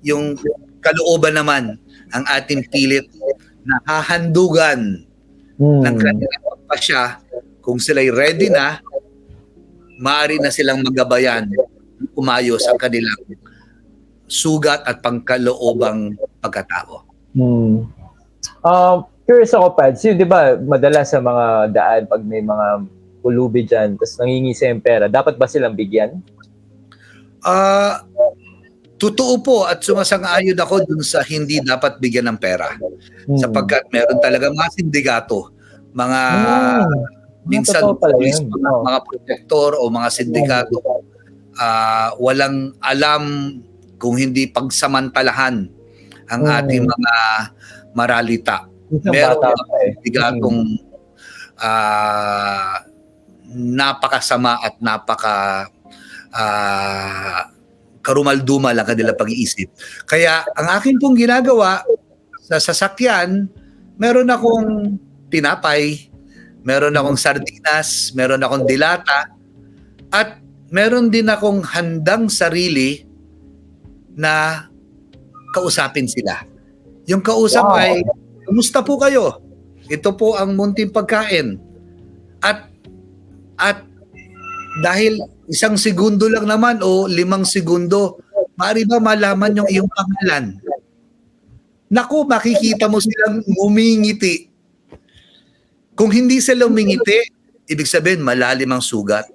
Yung kalooban naman ang ating pilit na hahandugan ng kanilang pagpasya. Kung sila'y ready na, maaari na silang magabayan, umayos ang kanilang sugat at pangkaloobang pagkatao. Curious ako, Pads, yun, di ba, madalas sa mga daan, pag may mga pulubi dyan, tapos nangingisi yung pera, dapat ba silang bigyan? Totoo po at sumasang-ayon ako dun sa hindi dapat bigyan ng pera. Sapagkat meron talaga mga sindikato, mga minsan police, mga protektor o mga sindikato, walang alam kung hindi pagsamantalahan ang ating mga maralita. Meron mga sindikatong napakasama at karumal-dumal ang kanilang pag-iisip. Kaya ang akin pong ginagawa sa sasakyan, meron akong tinapay, meron akong sardinas, meron akong dilata, at meron din akong handang sarili na kausapin sila. Yung kausap ay, kumusta po kayo? Ito po ang munting pagkain. At dahil 1 segundo lang naman o 5 segundo, maaari ba malaman yung iyong pangalan? Naku, makikita mo silang ngumingiti. Kung hindi sila umingiti, ibig sabihin malalim ang sugat.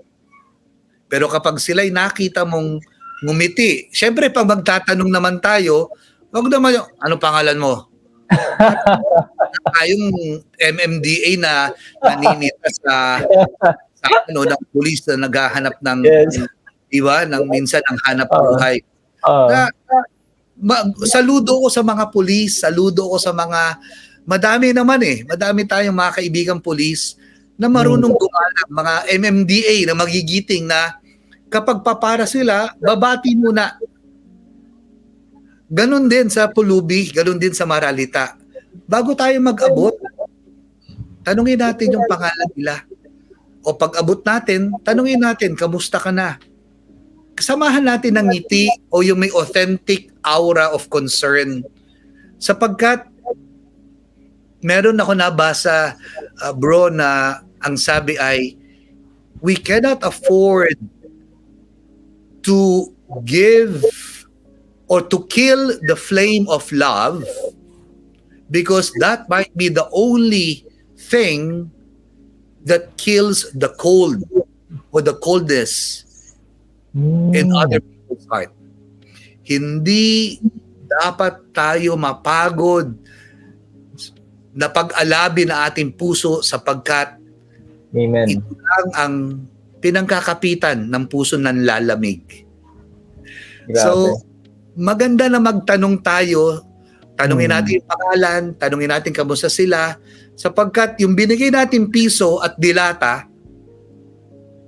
Pero kapag sila'y nakita mong ngumiti, syempre pag magtatanong naman tayo, wag naman yung, ano pangalan mo? Tayong MMDA na naninita sa ng pulis na naghahanap ng iba ng minsan ang hanap buhay. Saludo ko sa mga pulis, saludo ko sa mga madami tayong mga kaibigang pulis na marunong gumalang, mga MMDA na magigiting na kapag papara sila, babati muna. Ganon din sa pulubi, ganon din sa maralita. Bago tayo mag-abot, tanungin natin yung pangalan nila. O pag-abot natin, tanungin natin, kamusta ka na? Kasamahan natin ng ngiti o yung may authentic aura of concern. Sapagkat meron ako nabasa, bro, na ang sabi ay, we cannot afford to give or to kill the flame of love because that might be the only thing that kills the cold or the coldness in other people's heart. Hindi dapat tayo mapagod na pag-alabi na ating puso sapagkat ito lang ang pinangkakapitan ng puso ng lalamig. Grabe. So, maganda na magtanong tayo, tanungin natin yung pangalan, tanungin natin kamusta sila, sapagkat yung binigay natin piso at dilata,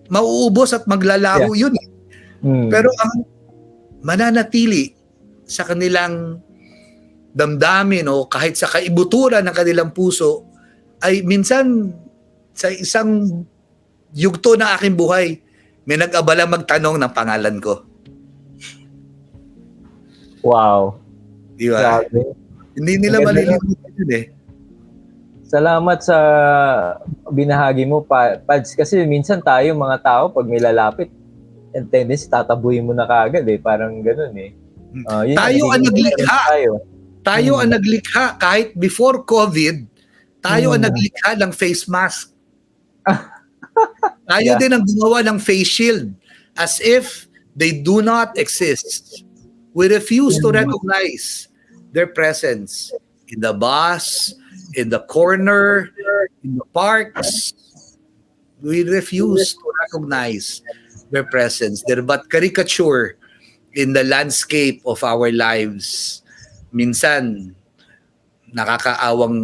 mauubos at maglalaho yun. Pero ang mananatili sa kanilang damdamin o kahit sa kaibuturan ng kanilang puso ay minsan sa isang yugto ng aking buhay, may nag-abala magtanong ng pangalan ko. Wow. Di ba? Hindi nila malilimutan yun eh. Salamat sa binahagi mo, Pads. Kasi minsan tayo, mga tao, pag may lalapit, and tendency, tatabuhin mo na kaagad eh. Parang ganun eh. Tayo ang naglikha. Tayo ang naglikha. Kahit before COVID, tayo ang naglikha ng face mask. Tayo din ang gumawa ng face shield as if they do not exist. We refuse to recognize their presence in the bus, in the corner, in the parks. We refuse to recognize their presence. They're but caricature in the landscape of our lives. Minsan, nakakaawang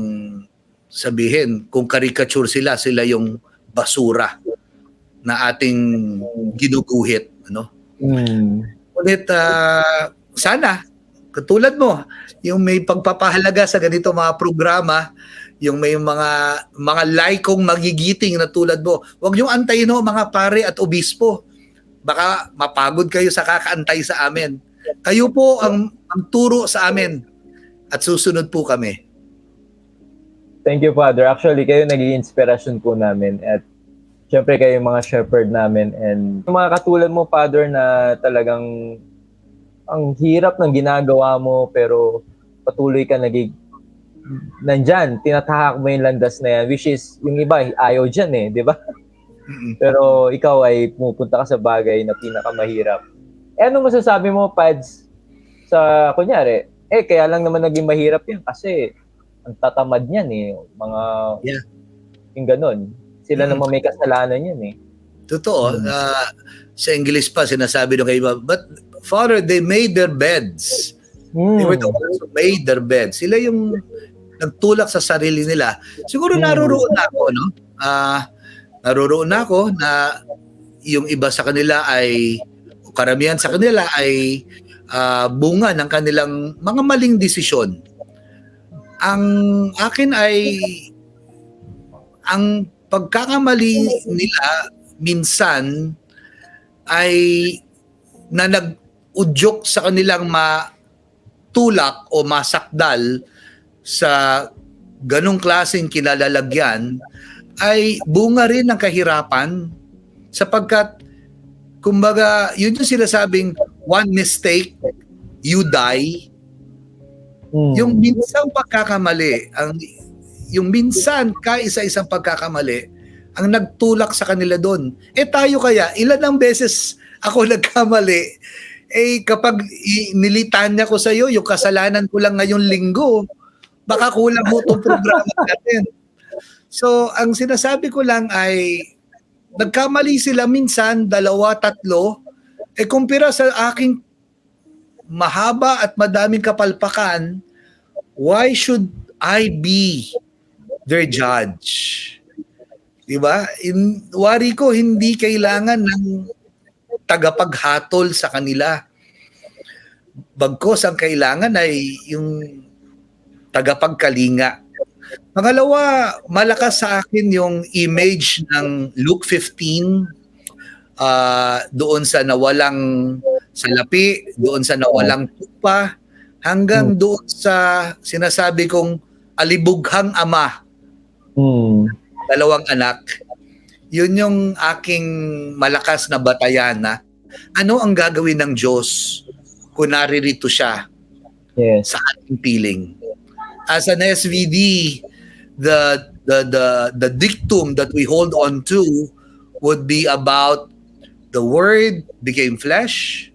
sabihin, kung caricature sila, sila yung basura na ating ginuguhit. Ano? Ulit, sana, katulad mo, yung may pagpapahalaga sa ganito mga programa, yung may mga laikong magigiting na tulad mo. Huwag niyong antayin ho, mga pare at obispo. Baka mapagod kayo sa kakaantay sa amin. Kayo po ang turo sa amin at susunod po kami. Thank you, Father. Actually, kayo naging inspirasyon po namin at syempre kayo yung mga shepherd namin and yung mga katulad mo, Father, na talagang ang hirap ng ginagawa mo pero patuloy ka nandyan, tinatahak mo yung landas na yan, which is yung iba ayaw dyan di ba? Pero ikaw ay pumupunta ka sa bagay na pinakamahirap. Anong masasabi mo, Pads, sa kunyari, kaya lang naman naging mahirap yan kasi ang tatamad niyan mga yung ganun. Sila naman may kasalanan yan Totoo. Sa English pa, sinasabi nung iba, but Father, they made their beds. They were the ones who made their beds. Sila yung nagtulak sa sarili nila. Siguro naruroon na ako, no? Naruroon na ako na yung iba sa kanila ay, karamihan sa kanila ay bunga ng kanilang mga maling desisyon. Ang akin ay, ang pagkakamali nila minsan ay na nag-udyok sa kanilang matulak o masakdal sa ganong klaseng kinalalagyan ay bunga rin ng kahirapan sapagkat kumbaga yun yung sinasabing one mistake you die. Yung minsang pagkakamali, yung minsan kaisa-isang pagkakamali ang nagtulak sa kanila doon. Tayo kaya, ilan ang beses ako nagkamali, kapag nilitan niya ko sa iyo, yung kasalanan ko lang ngayong linggo, baka kulang mo itong programa natin. So, ang sinasabi ko lang ay, nagkamali sila minsan, 2, 3, kumpira sa aking mahaba at madaming kapalpakan, why should I be their judge? Diba? Wari ko, hindi kailangan ng tagapaghatol sa kanila. Bagkos ang kailangan ay yung tagapagkalinga. Pangalawa, malakas sa akin yung image ng Luke 15, doon sa nawalang salapi, doon sa nawalang tupa, hanggang doon sa sinasabi kong alibughang ama. 2 anak. Yun yung aking malakas na batayan na ano ang gagawin ng Diyos kung naririto siya sa ating piling. As an SVD, the dictum that we hold on to would be about the Word became flesh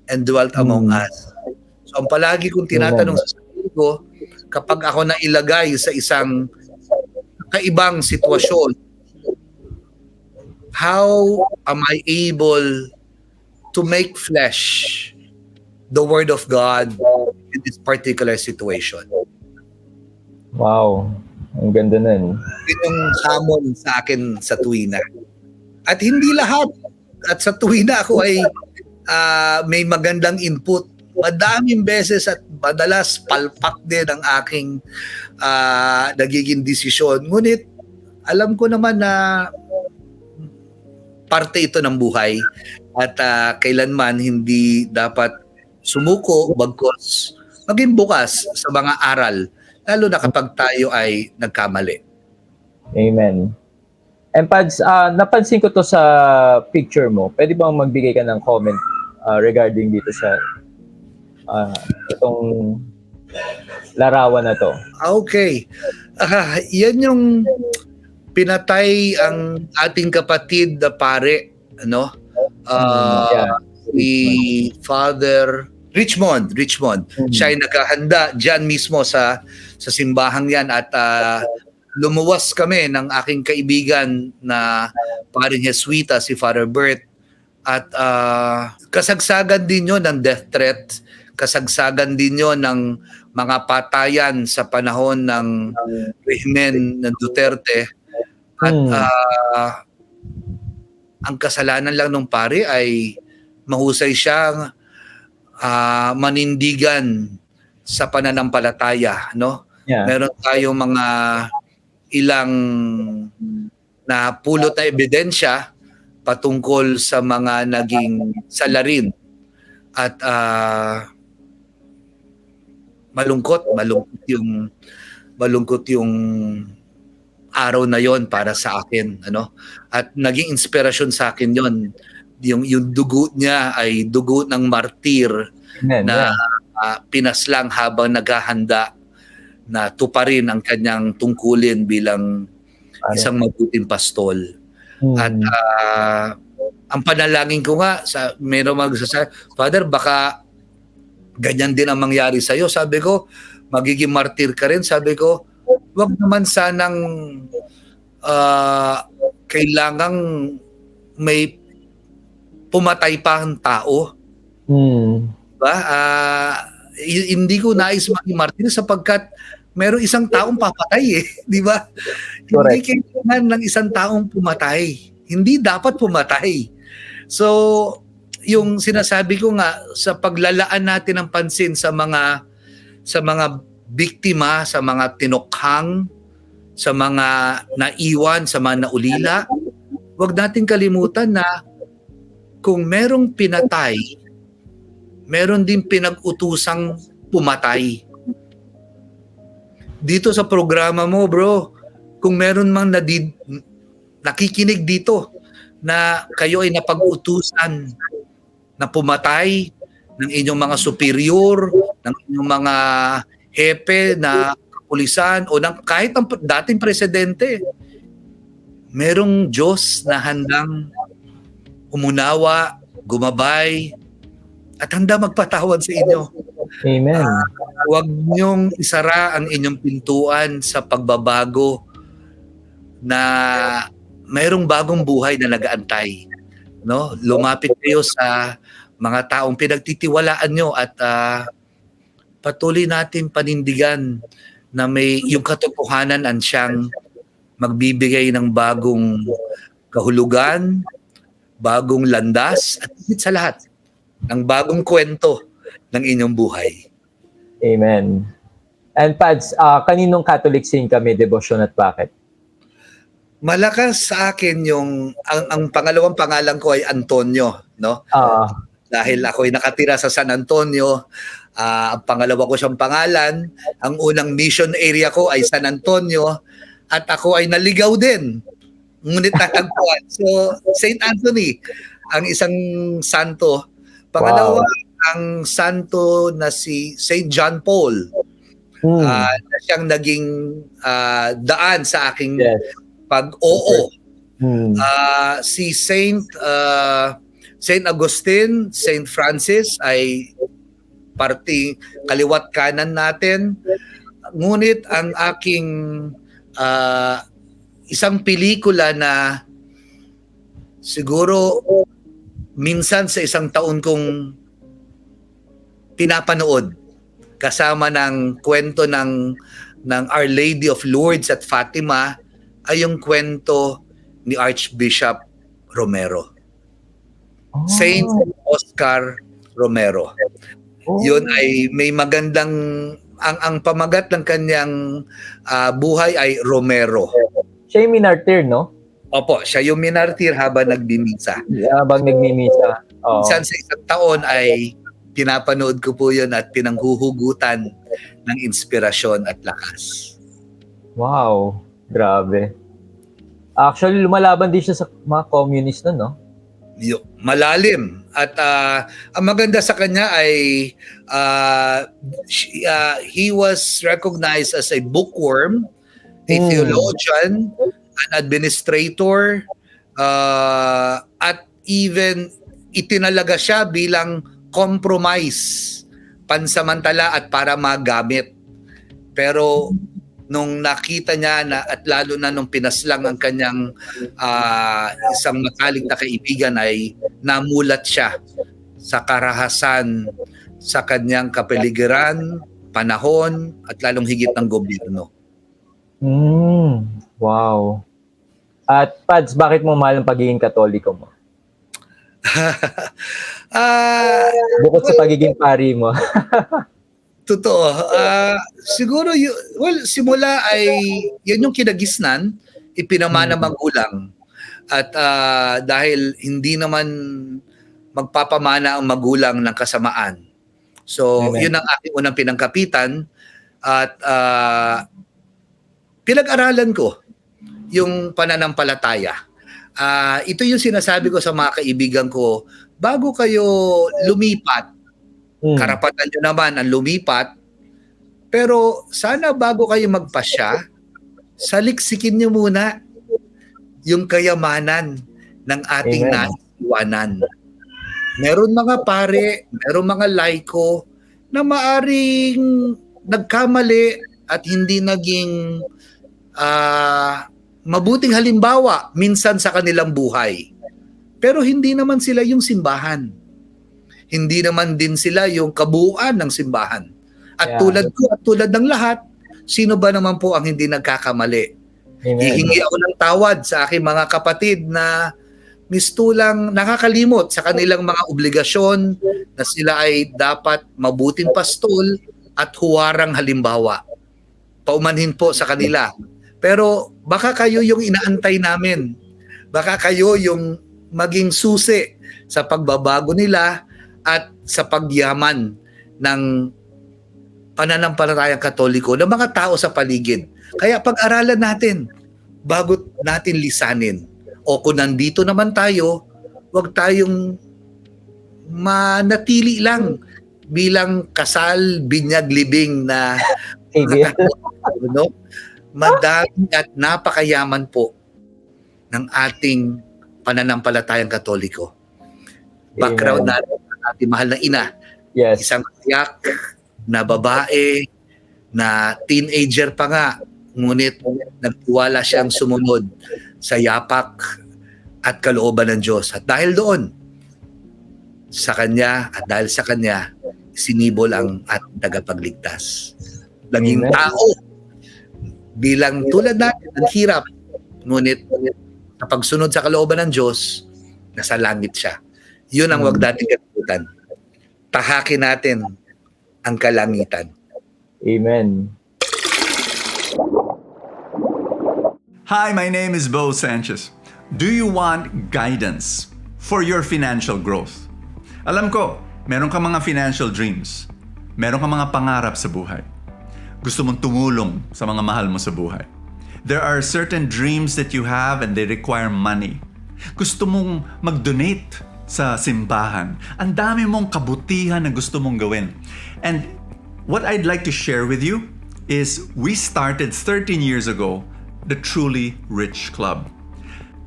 and dwelt among us. So ang palagi kong tinatanong sa sarili ko, kapag ako na ilagay sa isang kaibang sitwasyon, how am I able to make flesh the Word of God in this particular situation? Wow, ang ganda nun. Yun yung hamon sa akin sa tuwina. At hindi lahat. At sa tuwina ako ay may magandang input. Madaming beses at madalas palpak din ang aking nagiging desisyon. Ngunit alam ko naman na parte ito ng buhay at kailanman hindi dapat sumuko bagkos maging bukas sa mga aral, lalo na kapag tayo ay nagkamali. Amen. And Pads, napansin ko to sa picture mo. Pwede bang magbigay ka ng comment regarding dito sa itong larawan na to? Okay. Yan yung pinatay ang ating kapatid na pare, ano? Si Father Richmond. Siya ay naghahanda diyan mismo sa simbahang yan at lumuwas kami ng aking kaibigan na paring Jesuita, si Father Bert. At kasagsagan din yun ng death threat, kasagsagan din yun ng mga patayan sa panahon ng rehimen ng Duterte. At ang kasalanan lang ng pare ay mahusay siyang manindigan sa pananampalataya, no? Yeah. Meron tayong mga ilang napulot na ebidensya patungkol sa mga naging salarin at malungkot yung araw na yon para sa akin, ano, at naging inspirasyon sa akin yon. Yung dugo niya ay dugo ng martir na pinaslang habang naghahanda na tuparin ang kanyang tungkulin bilang isang mabuting pastol. At ang panalangin ko nga, meron magsasabi, Father, baka ganyan din ang mangyari sa'yo. Sabi ko, magiging martir ka rin. Sabi ko, wag naman sanang kailangang may pumatay pa ang tao. Diba? Hindi ko nais maging martir sapagkat meron isang taong papatay eh. Di ba? Hindi kailangan ng isang taong pumatay. Hindi dapat pumatay. So, yung sinasabi ko nga, sa paglalaan natin ng pansin sa mga biktima, sa mga tinukhang, sa mga naiwan, sa mga naulila, huwag natin kalimutan na kung merong pinatay, meron din pinag-utusang pumatay. Dito sa programa mo, bro, kung meron mang nakikinig dito na kayo ay napag-utusan na pumatay ng inyong mga superior, ng inyong mga hepe na kapulisan o ng kahit ang dating presidente, merong Diyos na handang umunawa, gumabay, at handa magpatawad sa inyo. Amen. Huwag niyong isara ang inyong pintuan sa pagbabago na mayroong bagong buhay na nag-aantay. No? Lumapit kayo sa mga taong pinagtitiwalaan nyo at patuloy natin panindigan na may yung katotohanan ang siyang magbibigay ng bagong kahulugan, bagong landas, at higit sa lahat, ng bagong kwento ng inyong buhay. Amen. And Pads, kaninong Catholic saint kami devotion at bakit? Malakas sa akin ang pangalawang pangalan ko ay Antonio, no? Dahil ako ay nakatira sa San Antonio, ang pangalawa ko siyang pangalan, ang unang mission area ko ay San Antonio, at ako ay naligaw din. Ngunit natagpuan. So, Saint Anthony, ang isang santo. Pangalawa, ang santo na si Saint John Paul, na siyang naging daan sa aking pag-oo. Si Saint Augustine, Saint Francis ay parting kaliwat kanan natin. Ngunit ang aking isang pelikula na siguro minsan sa isang taon kong pinapanood kasama ng kwento ng Our Lady of Lourdes at Fatima ay yung kwento ni Archbishop Romero. Saint Oscar Romero. Yun ay may magandang ang pamagat ng kanyang buhay ay Romero. Siya yung minartir, no? Opo, siya yung minartir habang nagmimisa. Habang nagmimisa. Minsan sa isang taon ay pinapanood ko po yun at pinanghuhugutan ng inspirasyon at lakas. Wow, grabe. Actually, lumalaban din siya sa mga communist nun, no? Malalim. At ang maganda sa kanya ay he was recognized as a bookworm, a theologian, an administrator, at even itinalaga siya bilang compromise, pansamantala at para magamit. Pero nung nakita niya na at lalo na nung pinaslang ang kanyang isang matalik na kaibigan ay namulat siya sa karahasan sa kanyang kapaligiran, panahon at lalong higit ng gobyerno. Wow. At Pads, bakit mo mahal ang pagiging Katoliko mo? Bukod sa pagiging pari mo. Totoo. Siguro, simula ay, yan yung kinagisnan, ipinamana magulang. At dahil hindi naman magpapamana ang magulang ng kasamaan. So, Amen. yun ang aking unang pinangkapitan. At pinag-aralan ko yung pananampalataya. Ito yung sinasabi ko sa mga kaibigan ko, bago kayo lumipat, karapatan nyo naman ang lumipat, pero sana bago kayo magpasya, saliksikin nyo muna yung kayamanan ng ating naiiwanan. Meron mga pare, meron mga laiko na maaring nagkamali at hindi naging mabuting halimbawa minsan sa kanilang buhay. Pero hindi naman sila yung simbahan. Hindi naman din sila yung kabuuan ng simbahan. At tulad ko at tulad ng lahat, sino ba naman po ang hindi nagkakamali? Hihingi ako ng tawad sa aking mga kapatid na mistulang nakakalimot sa kanilang mga obligasyon na sila ay dapat mabuting pastol at huwarang halimbawa. Paumanhin po sa kanila. Pero baka kayo yung inaantay namin. Baka kayo yung maging susi sa pagbabago nila at sa pagyaman ng pananampalatayang Katoliko ng mga tao sa paligid. Kaya pag-aralan natin bago natin lisanin. O kung nandito naman tayo, huwag tayong manatili lang bilang kasal, binyag, libing na no? Madami at napakayaman po ng ating pananampalatayang Katoliko. Background natin ng ating mahal na ina. Yes. Isang tiyak na babae na teenager pa nga, ngunit nagtiwala siyang sumunod sa yapak at kalooban ng Diyos. At dahil doon, sa Kanya at dahil sa Kanya, sinibol ang at tagapagligtas. Naging tao, bilang tulad natin, ang hirap, ngunit sa pagsunod sa kalooban ng Diyos, nasa langit siya. Yun ang wag nating kalimutan. Tahakin natin ang kalangitan. Amen. Hi, my name is Bo Sanchez. Do you want guidance for your financial growth? Alam ko, meron ka mga financial dreams. Meron ka mga pangarap sa buhay. Gusto mong tumulong sa mga mahal mo sa buhay. There are certain dreams that you have and they require money. Gusto mong mag-donate sa simbahan. Ang dami mong kabutihan na gusto mong gawin. And what I'd like to share with you is we started 13 years ago the Truly Rich Club.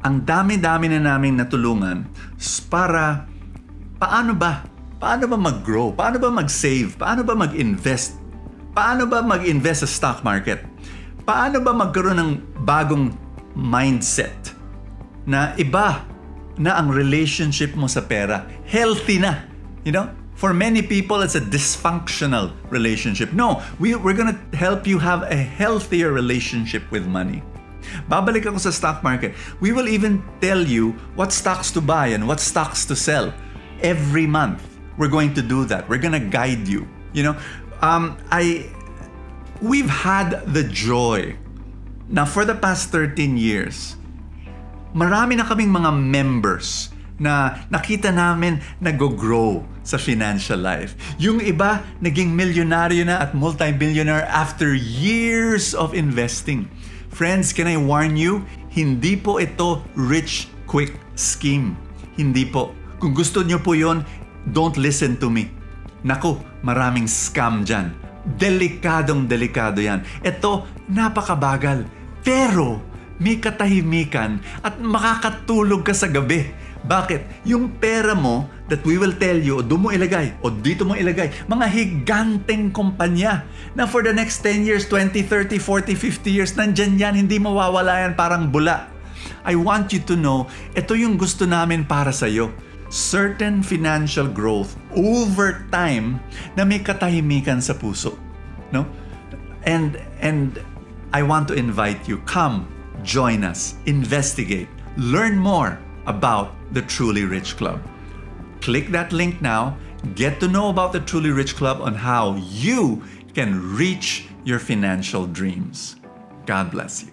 Ang dami-dami na namin natulungan para paano ba mag-grow? Paano ba mag-save? Paano ba mag-invest? Paano ba mag-invest sa stock market? Paano ba magkaroon ng bagong mindset na iba na ang relationship mo sa pera? Healthy na, you know? For many people, it's a dysfunctional relationship. No, we're gonna help you have a healthier relationship with money. Babalik ako sa stock market. We will even tell you what stocks to buy and what stocks to sell. Every month, we're going to do that. We're gonna guide you. You know, we've had the joy na for the past 13 years, marami na kaming mga members na nakita namin nag-grow sa financial life. Yung iba, naging milyonaryo na at multi-billionaire after years of investing. Friends, can I warn you? Hindi po ito rich, quick scheme. Hindi po. Kung gusto nyo po yon, don't listen to me. Naku, maraming scam dyan. Delikado yan. Ito, napakabagal. Pero, may katahimikan at makakatulog ka sa gabi. Bakit? Yung pera mo that we will tell you, o doon mo ilagay, o dito mo ilagay, mga higanteng kumpanya na for the next 10 years, 20, 30, 40, 50 years, nandyan yan, hindi mawawala yan, parang bula. I want you to know, ito yung gusto namin para sa'yo. Certain financial growth over time na may katahimikan sa puso. No? And I want to invite you, come, join us, investigate, learn more about the Truly Rich Club. Click that link now Get to know about the Truly Rich Club on how you can reach your financial dreams. God bless you.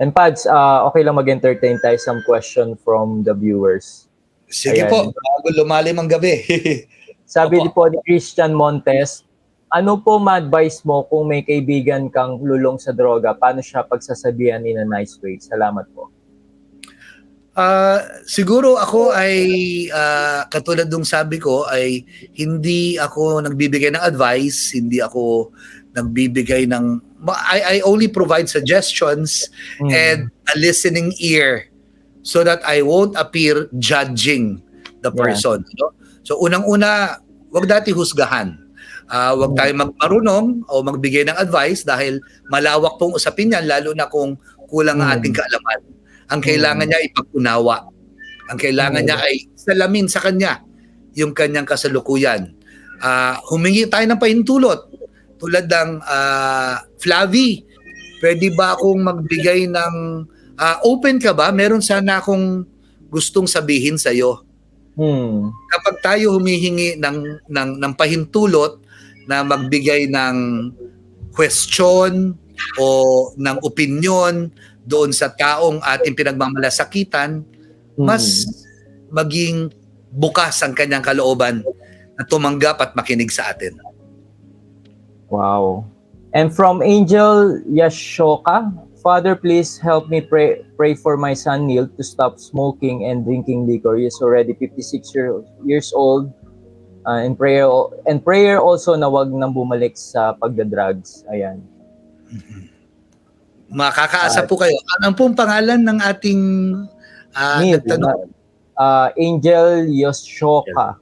And Pads, okay lang mag-entertain tayo some question from the viewers. Sige Ayan. po, bago lumalim ang gabi. Sabi Opo. po ni Christian Montes, ano po ma-advise mo kung may kaibigan kang lulong sa droga? Paano siya pagsasabihan in a nice way? Salamat po. Siguro ako ay katulad nung sabi ko ay hindi ako nagbibigay ng advice, hindi ako nagbibigay ng I only provide suggestions and a listening ear so that I won't appear judging the person. No? So unang-una, wag dati husgahan. Wag tayo magmarunong o magbigay ng advice dahil malawak pong usapin yan lalo na kung kulang ang ating kaalaman. Ang kailangan niya ipag-unawa. Ang kailangan niya ay salamin sa kanya yung kanyang kasalukuyan. Humingi tayo ng pahintulot. Tulad ng Flavi, pwede ba akong magbigay ng open ka ba? Meron sana akong gustong sabihin sa iyo. Kapag tayo humihingi ng pahintulot na magbigay ng question o ng opinion doon sa taong ating pinagmamalasakitan, mas maging bukas ang kanyang kalooban na tumanggap at makinig sa atin. Wow. And from Angel Yashoka, Father, please help me pray for my son Neil to stop smoking and drinking liquor. He is already 56 years old. And prayer also na wag nang bumalik sa pagda-drugs. Ayan. Makakaasa po kayo. Ano pong pangalan ng ating nagtanong? Angel Yashoka.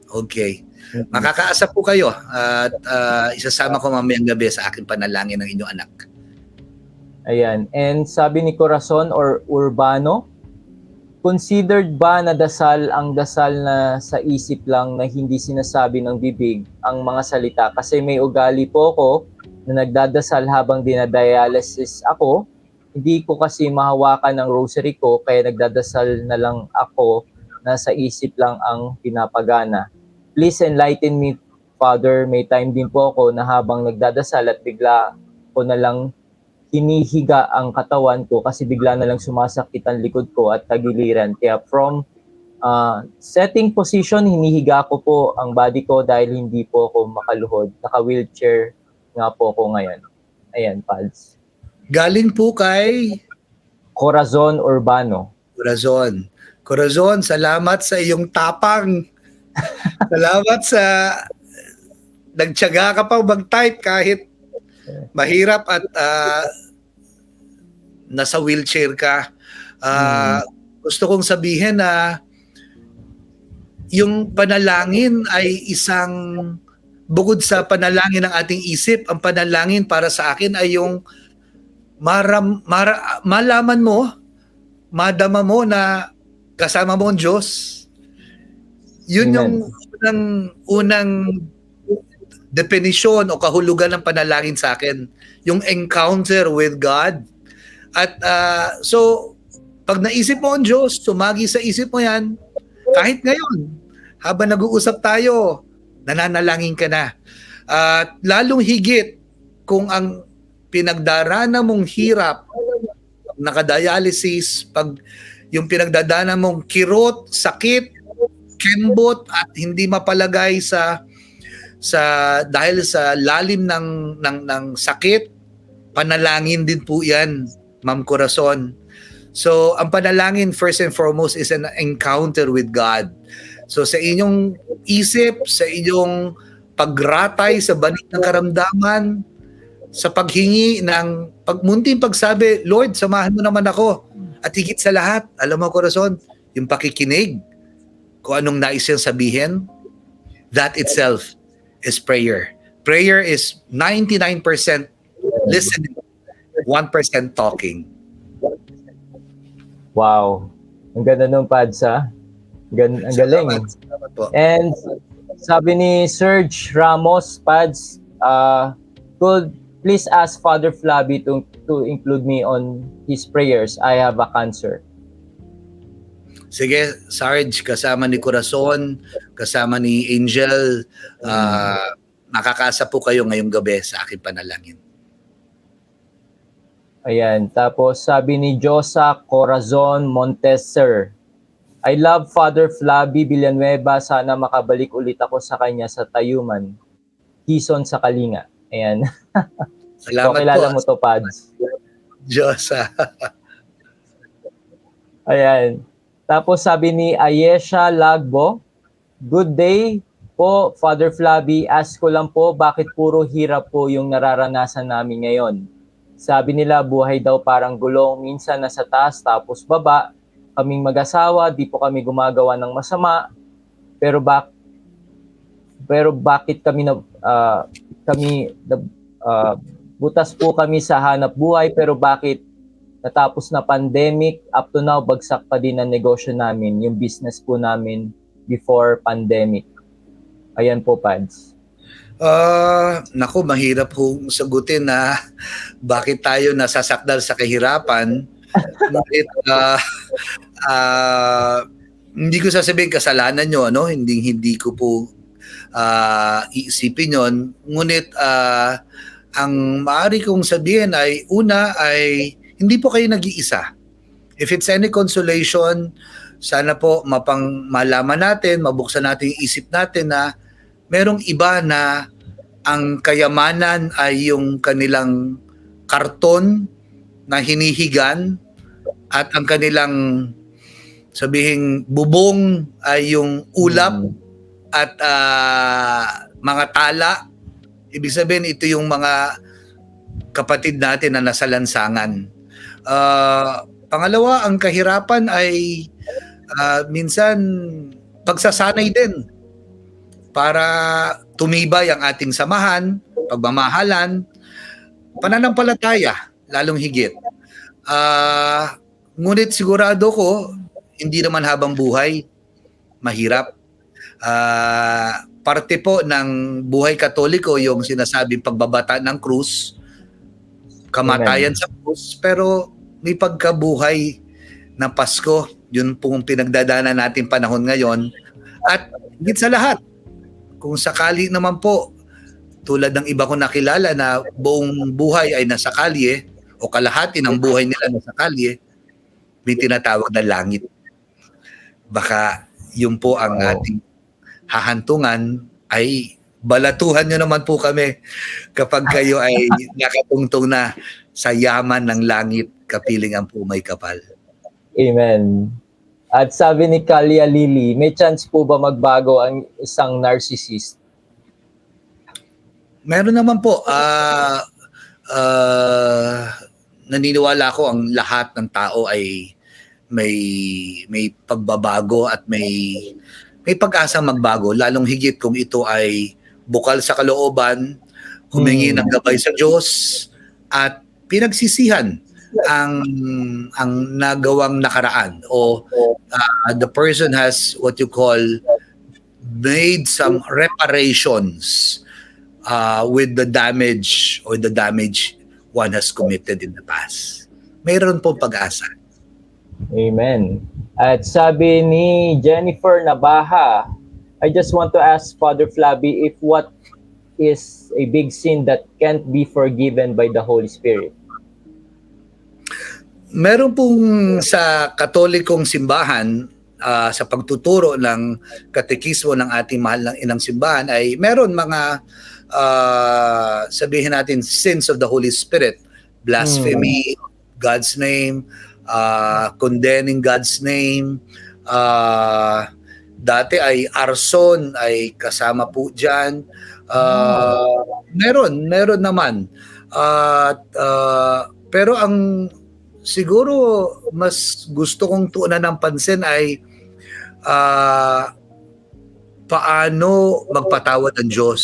Okay. Makakaasa po kayo at isasama ko mamayang gabi sa aking panalangin ng inyong anak. Ayan. And sabi ni Corazon or Urbano, considered ba na dasal ang dasal na sa isip lang na hindi sinasabi ng bibig ang mga salita? Kasi may ugali po ako na nagdadasal habang dinadialysis ako. Hindi ko kasi mahawakan ang rosary ko kaya nagdadasal na lang ako na sa isip lang ang pinapagana. Please enlighten me, Father. May time din po ako na habang nagdadasal at bigla ko na lang hinihiga ang katawan ko kasi bigla na lang sumasakit ang likod ko at tagiliran. Kaya from setting position, hinihiga ko po ang body ko dahil hindi po ako makaluhod. Naka-wheelchair nga po ako ngayon. Ayan, Pads. Galing po kay Corazon Urbano. Corazon, salamat sa iyong tapang. Salamat sa nagtiyaga ka pa mag-type kahit mahirap at nasa wheelchair ka. Gusto kong sabihin na yung panalangin ay isang bukod sa panalangin ng ating isip, ang panalangin para sa akin ay yung malaman mo, madama mo na kasama mo ang Diyos. Yun yung unang definisyon o kahulugan ng panalangin sa akin. Yung encounter with God. At so, pag naisip mo ang Diyos, sumagi sa isip mo yan, kahit ngayon, habang nag-uusap tayo, nananalangin ka na. At lalong higit kung ang pinagdarana mong hirap, nakadialysis, pag yung pinagdadaanan mong kirot, sakit, kembot at hindi mapalagay sa dahil sa lalim ng sakit, panalangin din po 'yan, Ma'am Corazon. So, ang panalangin first and foremost is an encounter with God. So, sa inyong isip, sa inyong pagratay sa banig ng karamdaman, sa paghingi ng munting pagsabi, Lord, samahan mo naman ako. At higit sa lahat, alam mo, Corazon, yung pakikinig, kung anong nais niyang sabihin, that itself is prayer. Prayer is 99% listening, 1% talking. Wow. Ang ganda ng Pads, ha? Ang galing. Salamat po. And sabi ni Serge Ramos, Pads, could please ask Father Flavi to include me on his prayers. I have a cancer. Sige, Sarge, kasama ni Corazon, kasama ni Angel, makakasa po kayo ngayong gabi sa aking panalangin. Ayan. Tapos sabi ni Josa Corazon Monteser, I love Father Flavi Villanueva. Sana makabalik ulit ako sa kanya sa Tayuman, Quezon sa Kalinga. Ayan. Salamat So, kilala po. mo to, Pads. Diyos. Ayan. Tapos sabi ni Ayesha Lagbo, good day po, Father Flavi. Ask ko lang po, bakit puro hirap po yung nararanasan namin ngayon? Sabi nila, buhay daw parang gulong, minsan nasa taas tapos baba. Kaming mag-asawa, di po kami gumagawa ng masama. Pero bakit butas po kami sa hanap buhay, pero bakit natapos na pandemic, up to now, bagsak pa din ang negosyo namin, yung business po namin before pandemic. Ayan po, Pads. Naku, mahirap kong sagutin na bakit tayo nasasakdal sa kahirapan. Ngunit, hindi ko sasabihin kasalanan nyo, ano? Hindi ko po iisipin yon. Ngunit, ang maaari kong sabihin ay, una ay, hindi po kayo nag-iisa. If it's any consolation, sana po malaman natin, mabuksan natin yung isip natin na merong iba na ang kayamanan ay yung kanilang karton na hinihigan at ang kanilang sabihing bubong ay yung ulap at mga tala. Ibig sabihin ito yung mga kapatid natin na nasa lansangan. Pangalawa, ang kahirapan ay minsan pagsasanay din para tumibay ang ating samahan, pagmamahalan, pananampalataya, lalong higit. Ngunit sigurado ko, hindi naman habang buhay, mahirap. Parte po ng buhay Katoliko yung sinasabing pagbabata ng krus, kamatayan sa krus, pero may pagkabuhay ng Pasko. Yun pong pinagdadaanan natin panahon ngayon. At higit sa lahat, kung sakali naman po, tulad ng iba ko nakilala na buong buhay ay nasa kalye o kalahati ng buhay nila nasa kalye, may tinatawag na langit. Baka yun po ang ating hahantungan ay balatuhan nyo naman po kami kapag kayo ay nakatungtong na sa yaman ng langit, kapiling ang pumay kapal. Amen. At sabi ni Kalia Lily, may chance po ba magbago ang isang narcissist? Meron naman po. Naniniwala ko ang lahat ng tao ay may pagbabago at may pag-asa magbago, lalong higit kung ito ay bukal sa kalooban, humingi ng gabay sa Diyos at pinagsisihan ang nagawang nakaraan o the person has what you call made some reparations with the damage or the damage one has committed in the past. Mayroon pong pag-asa. Amen. At sabi ni Jennifer Nabaha, I just want to ask Father Flavi if what is a big sin that can't be forgiven by the Holy Spirit? Meron pong sa Katolikong simbahan, sa pagtuturo ng katekismo ng ating mahal ng inang simbahan ay meron mga sabihin natin sins of the Holy Spirit, blasphemy, God's name, condemning God's name. Dati ay arson ay kasama po dyan. Meron naman. Pero ang siguro mas gusto kong tuunan ng pansin ay paano magpatawad ang Diyos.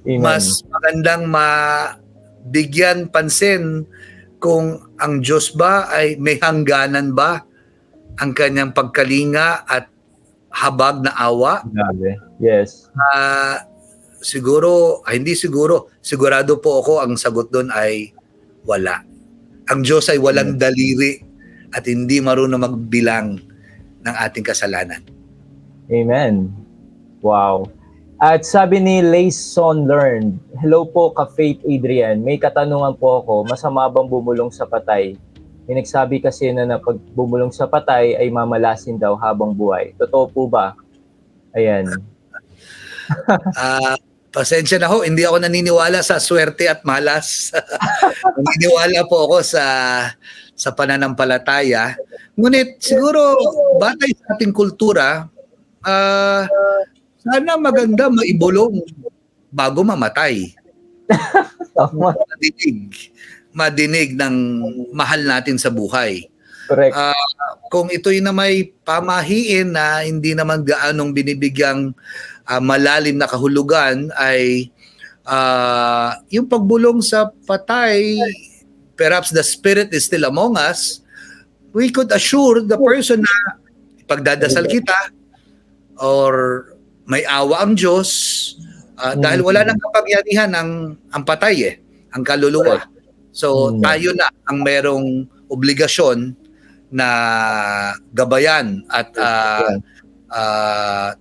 Amen. Mas magandang mabigyan pansin kung ang Diyos ba ay may hangganan ba ang kanyang pagkalinga at habag na awa. Grabe. Yes. Hindi siguro, sigurado po ako ang sagot doon ay wala. Ang Diyos ay walang daliri at hindi marunong magbilang ng ating kasalanan. Amen. Wow. At sabi ni Layson Learned, hello po ka-Faith Adrian, may katanungan po ako, masama bang bumulong sa patay? May nagsabi kasi na pag bumulong sa patay ay mamalasin daw habang buhay. Totoo po ba? Ayan. Pasensya na ho, hindi ako naniniwala sa swerte at malas. Naniniwala po ako sa pananampalataya. Ngunit siguro batay sa ating kultura, sana maganda maibulong bago mamatay. Tama. Madinig ng mahal natin sa buhay. Correct. Kung ito'y na may pamahiin na hindi naman gaanong binibigyang malalim na kahulugan ay yung pagbulong sa patay, perhaps the spirit is still among us, we could assure the person na pagdadasal kita or may awa ang Diyos dahil wala nang kapangyarihan ang patay ang kaluluwa. So tayo na ang merong obligasyon na gabayan at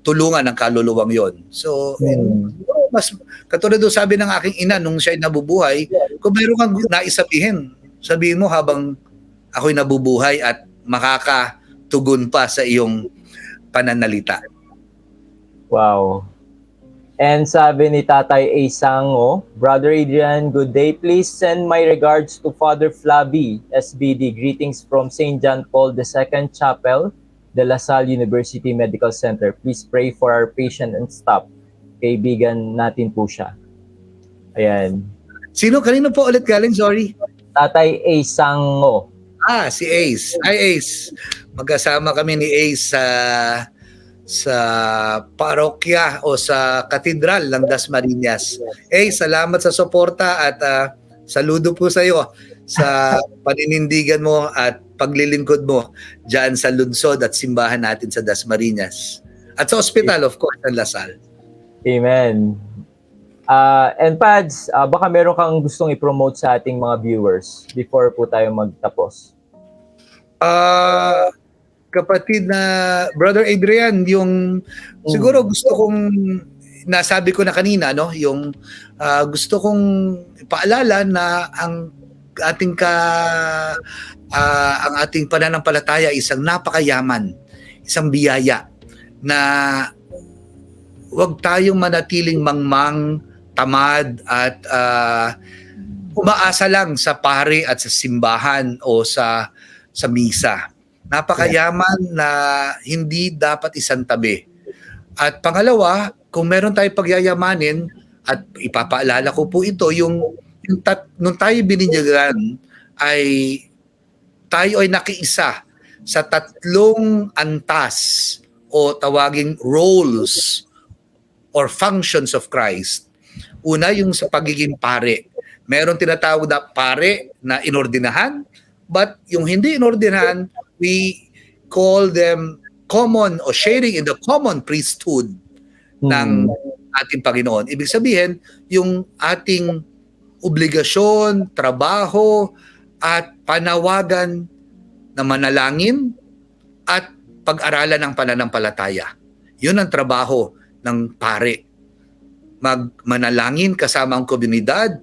tulungan ang kaluluwang yon. So mas katulad doon sabi ng aking ina nung siya ay nabubuhay, kung meron kang naisabihin, sabihin mo habang ako'y nabubuhay at makakatugon pa sa iyong pananalita. Wow. And sabi ni Tatay A. Sango, Brother Adrian, good day. Please send my regards to Father Flavi, SBD. Greetings from St. John Paul II Chapel, De La Salle University Medical Center. Please pray for our patient and staff. Kaibigan natin po siya. Ayan. Kanino po ulit galing? Sorry. Tatay A. Sango. Si Ace. Hi Ace. Magkasama kami ni Ace sa parokya o sa katedral ng Dasmariñas. Salamat sa suporta at saludo po sa iyo sa paninindigan mo at paglilingkod mo dyan sa lungsod at simbahan natin sa Dasmariñas. At sa ospital, of course, ng Lasal. Amen. And Pads, baka meron kang gustong i-promote sa ating mga viewers before po tayo magtapos. Kapatid na Brother Adrian, yung siguro gusto kong nasabi ko na kanina, no, yung gusto kong ipaalala na ang ating pananampalataya isang napakayaman, isang biyaya na huwag tayong manatiling mangmang, tamad at umaasa lang sa pare at sa simbahan o sa misa. Napakayaman na hindi dapat isantabi. At pangalawa, kung meron tayong pagyayamanin, at ipapaalala ko po ito, nung tayo bininyagan, ay tayo ay nakiisa sa tatlong antas o tawaging roles or functions of Christ. Una, yung sa pagiging pare. Meron tinatawag na pare na inordinahan, but yung hindi inordinahan, we call them common o sharing in the common priesthood ng ating Panginoon. Ibig sabihin, yung ating obligasyon, trabaho, at panawagan na manalangin at pag-aralan ng pananampalataya. Yun ang trabaho ng pare. Manalangin kasama ang komunidad,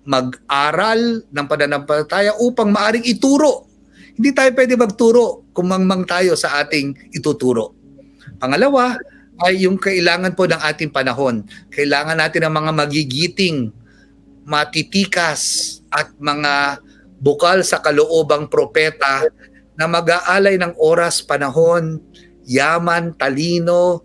mag-aral ng pananampalataya upang maaring ituro. Hindi tayo pwede magturo kung mangmang tayo sa ating ituturo. Pangalawa ay yung kailangan po ng ating panahon. Kailangan natin ng mga magigiting, matitikas at mga bukal sa kaloobang propeta na mag-aalay ng oras, panahon, yaman, talino,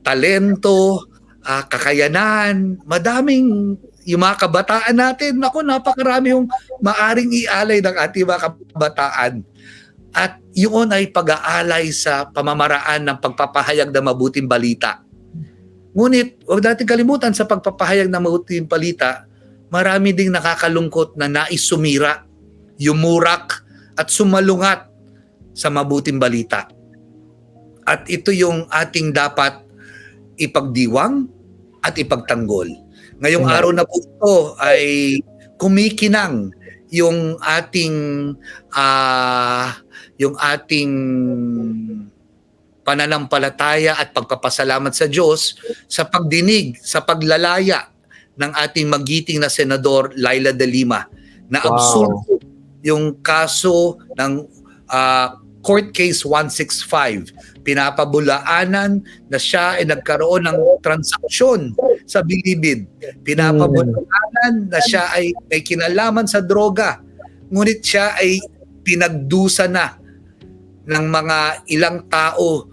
talento, kakayanan, madaming yung mga kabataan natin, napakarami yung maaring ialay ng ating mga kabataan. At yun ay pag-aalay sa pamamaraan ng pagpapahayag ng mabuting balita. Ngunit, huwag natin kalimutan sa pagpapahayag ng mabuting balita, marami ding nakakalungkot na nais sumira yumurak at sumalungat sa mabuting balita. At ito yung ating dapat ipagdiwang at ipagtanggol. Ngayong araw na po ito ay kumikinang yung ating pananampalataya at pagpapasalamat sa Diyos sa pagdinig, sa paglalaya ng ating magiting na Senador Laila De Lima na absurdo yung kaso ng Court Case 165. Pinapabulaanan na siya ay nagkaroon ng transaksyon sa Bilibid. Pinapabulaanan na siya ay may kinalaman sa droga. Ngunit siya ay pinagdusa na ng mga ilang tao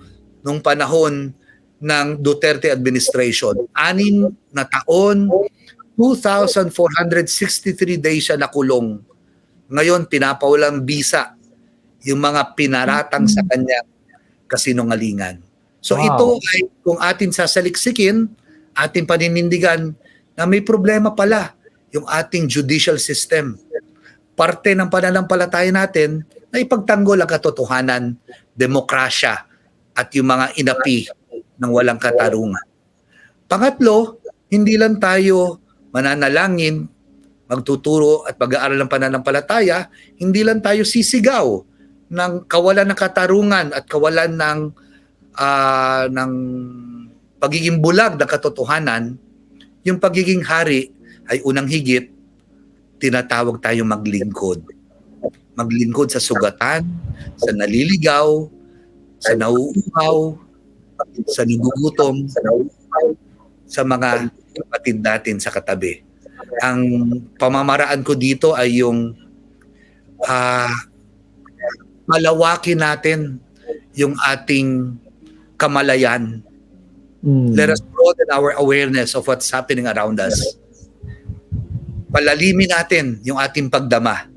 nung panahon ng Duterte administration. 6 na taon, 2,463 days siya nakulong. Ngayon, pinapawalang bisa yung mga pinaratang sa kanya kasinungalingan. So ito ay kung atin sasaliksikin, ating paninindigan na may problema pala yung ating judicial system. Parte ng pananampalataya natin na ipagtanggol ang katotohanan, demokrasya, at yung mga inapi ng walang katarungan. Pangatlo, hindi lang tayo mananalangin, magtuturo at mag-aaral ng pananampalataya, hindi lang tayo sisigaw ng kawalan ng katarungan at kawalan ng pagiging bulag ng katotohanan. Yung pagiging hari ay unang higit, tinatawag tayong maglingkod. Maglingkod sa sugatan, sa naliligaw, sa nauuhaw, sa nagugutom, sa mga kapatid natin sa katabi. Ang pamamaraan ko dito ay yung malawakin natin yung ating kamalayan. Let us broaden our awareness of what's happening around us. Palalimin natin yung ating pagdama.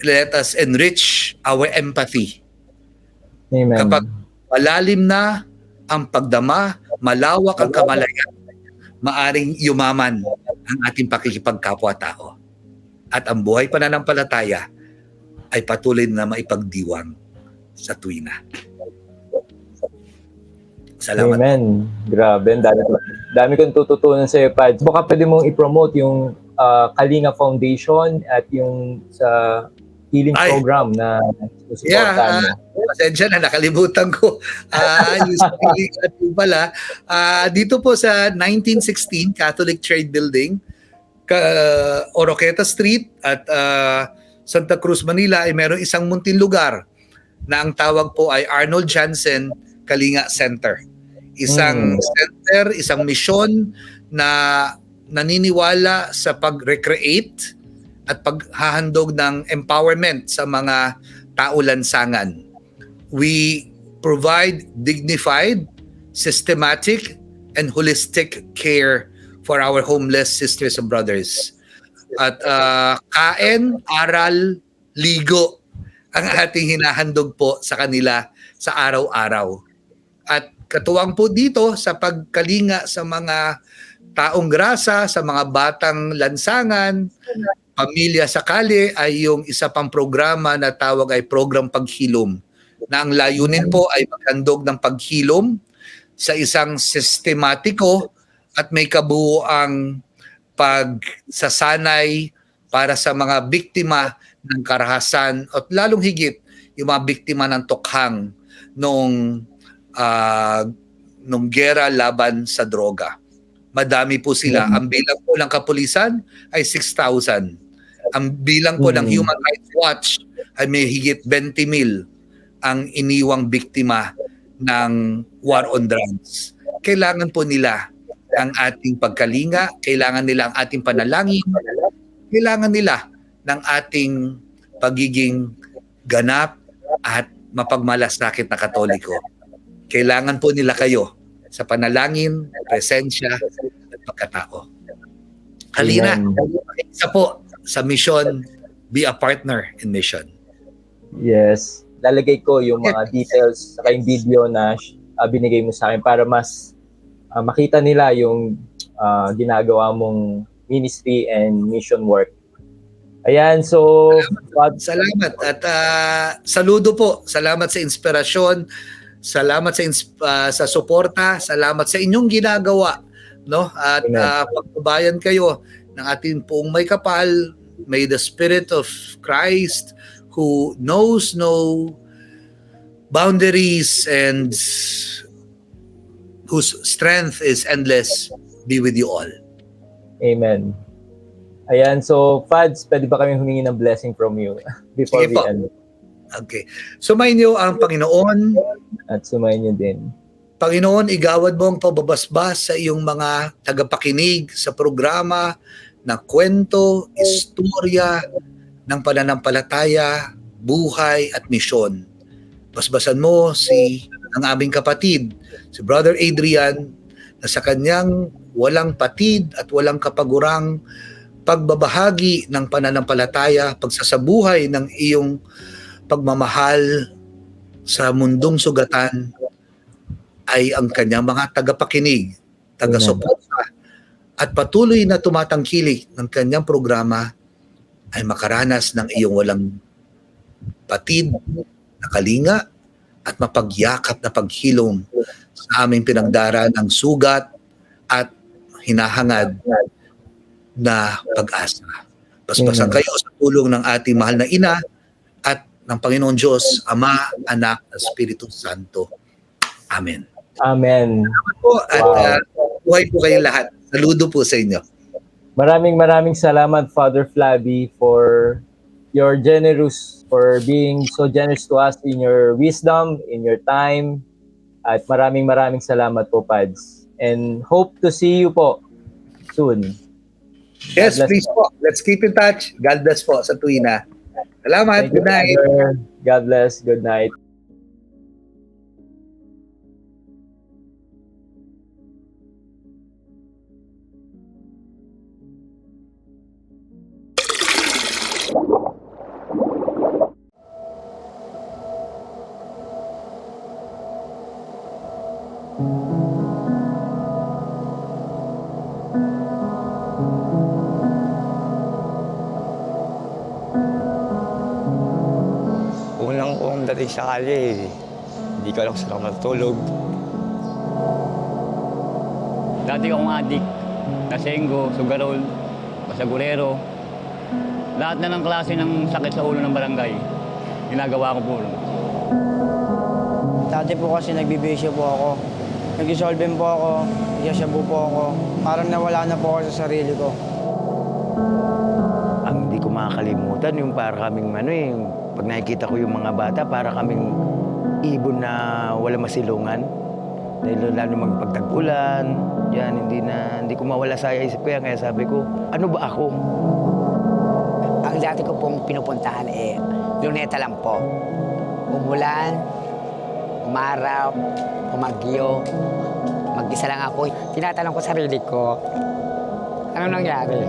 Let us enrich our empathy. Amen. Kapag malalim na ang pagdama, malawak ang kamalayan, maaring yumaman ang ating pakikipagkapwa-tao. At ang buhay pananampalataya ay patuloy na maipagdiwang sa tuwina. Salamat. Amen. Grabe, dami kong tututunan sa iyo, Pads. Baka pwede mong i-promote yung Kalinga Foundation at yung sa healing program na susuportahan mo. Pasensya na, nakalimutan ko. Yung pala, dito po sa 1916 Catholic Trade Building, Oroqueta Street at Santa Cruz, Manila, ay mayroong isang munting lugar na ang tawag po ay Arnold Jansen Kalinga Center. Isang center, isang misyon na naniniwala sa pag-recreate at paghahandog ng empowerment sa mga tao lansangan. We provide dignified, systematic, and holistic care for our homeless sisters and brothers. At kain, aral, ligo ang ating hinahandog po sa kanila sa araw-araw. At katuwang po dito sa pagkalinga sa mga taong grasa, sa mga batang lansangan, pamilya sa kali ay yung isa pang programa na tawag ay Program Paghilom, na ang layunin po ay maghandog ng paghilom sa isang sistematiko at may kabuuang pagsasanay para sa mga biktima ng karahasan at lalong higit yung mga biktima ng tukhang nung gera laban sa droga. Madami po sila. Ang bilang po ng kapulisan ay 6,000. Ang bilang po ng Human Rights Watch ay may higit 20,000 ang iniwang biktima ng war on drugs. Kailangan po nila ang ating pagkalinga, kailangan nila ang ating panalangin, kailangan nila ng ating pagiging ganap at mapagmalasakit na Katoliko. Kailangan po nila kayo sa panalangin, presensya, at pagkatao. Halina, isa po sa mission, be a partner in mission. Yes. Lalagay ko yung mga details sa yung video na binigay mo sa akin para mas makita nila yung ginagawa mong ministry and mission work. Ayan, so Salamat at saludo po. Salamat sa inspirasyon. Salamat sa suporta. Salamat sa inyong ginagawa, no? At Amen. pagbabayan kayo ng ating poong may kapal. May the Spirit of Christ who knows no boundaries and whose strength is endless be with you all. Amen. Ayan, so Fads, pwede ba kami humingi ng blessing from you before Sige we po. end? Okay. Sumayin niyo ang Panginoon. At sumayin niyo din. Panginoon, igawad mo ang pababasbas sa iyong mga tagapakinig sa programa na kwento, istorya ng pananampalataya, buhay at misyon. Basbasan mo ang aming kapatid, si Brother Adrian, na sa kanyang walang patid at walang kapagurang pagbabahagi ng pananampalataya, pagsasabuhay ng iyong pagmamahal sa mundong sugatan ay ang kanyang mga tagapakinig, taga-suporta at patuloy na tumatangkilik ng kanyang programa ay makaranas ng iyong walang patid na kalinga at mapagyakap na paghilom sa aming pinagdara ng sugat at hinahangad na pag-asa. Basbasan kayo sa tulong ng ating mahal na ina at ng Panginoon Diyos, Ama, Anak, at Espiritu Santo. Amen. Amen. Po, at buhay po kayong lahat. Saludo po sa inyo. Maraming salamat, Father Flavi, for being so generous to us in your wisdom, in your time. At maraming salamat po, Pads. And hope to see you po soon. Yes, God bless please po. Let's keep in touch. God bless po sa tuwina. Salamat. Thank you, Good night. Father. God bless. Good night. Unang kong dating sa kalye, hindi ko alam kung saan ako matutulog. Dati akong adik, lasenggo, sugarol, basagurero. Lahat na ng klase ng sakit sa ulo ng barangay, ginagawa ko po. Dati po kasi nagbibisyo po ako. Nag-solvent po ako, nag-shabu po ako. Parang nawala na po ako sa sarili ko. Ang hindi ko makakalimutan yung para kaming pag nakikita ko yung mga bata, para kaming ibon na wala masilungan. Dahil lalo magpagtag-ulan, yan, hindi ko mawala sa isip ko yan. Kaya sabi ko, ano ba ako? Ang dati ko pong pinupuntahan Luneta lang po. Umulan, umaraw, umagyo, mag-isa lang ako. Tinatanong ko sarili ko, ano nangyari?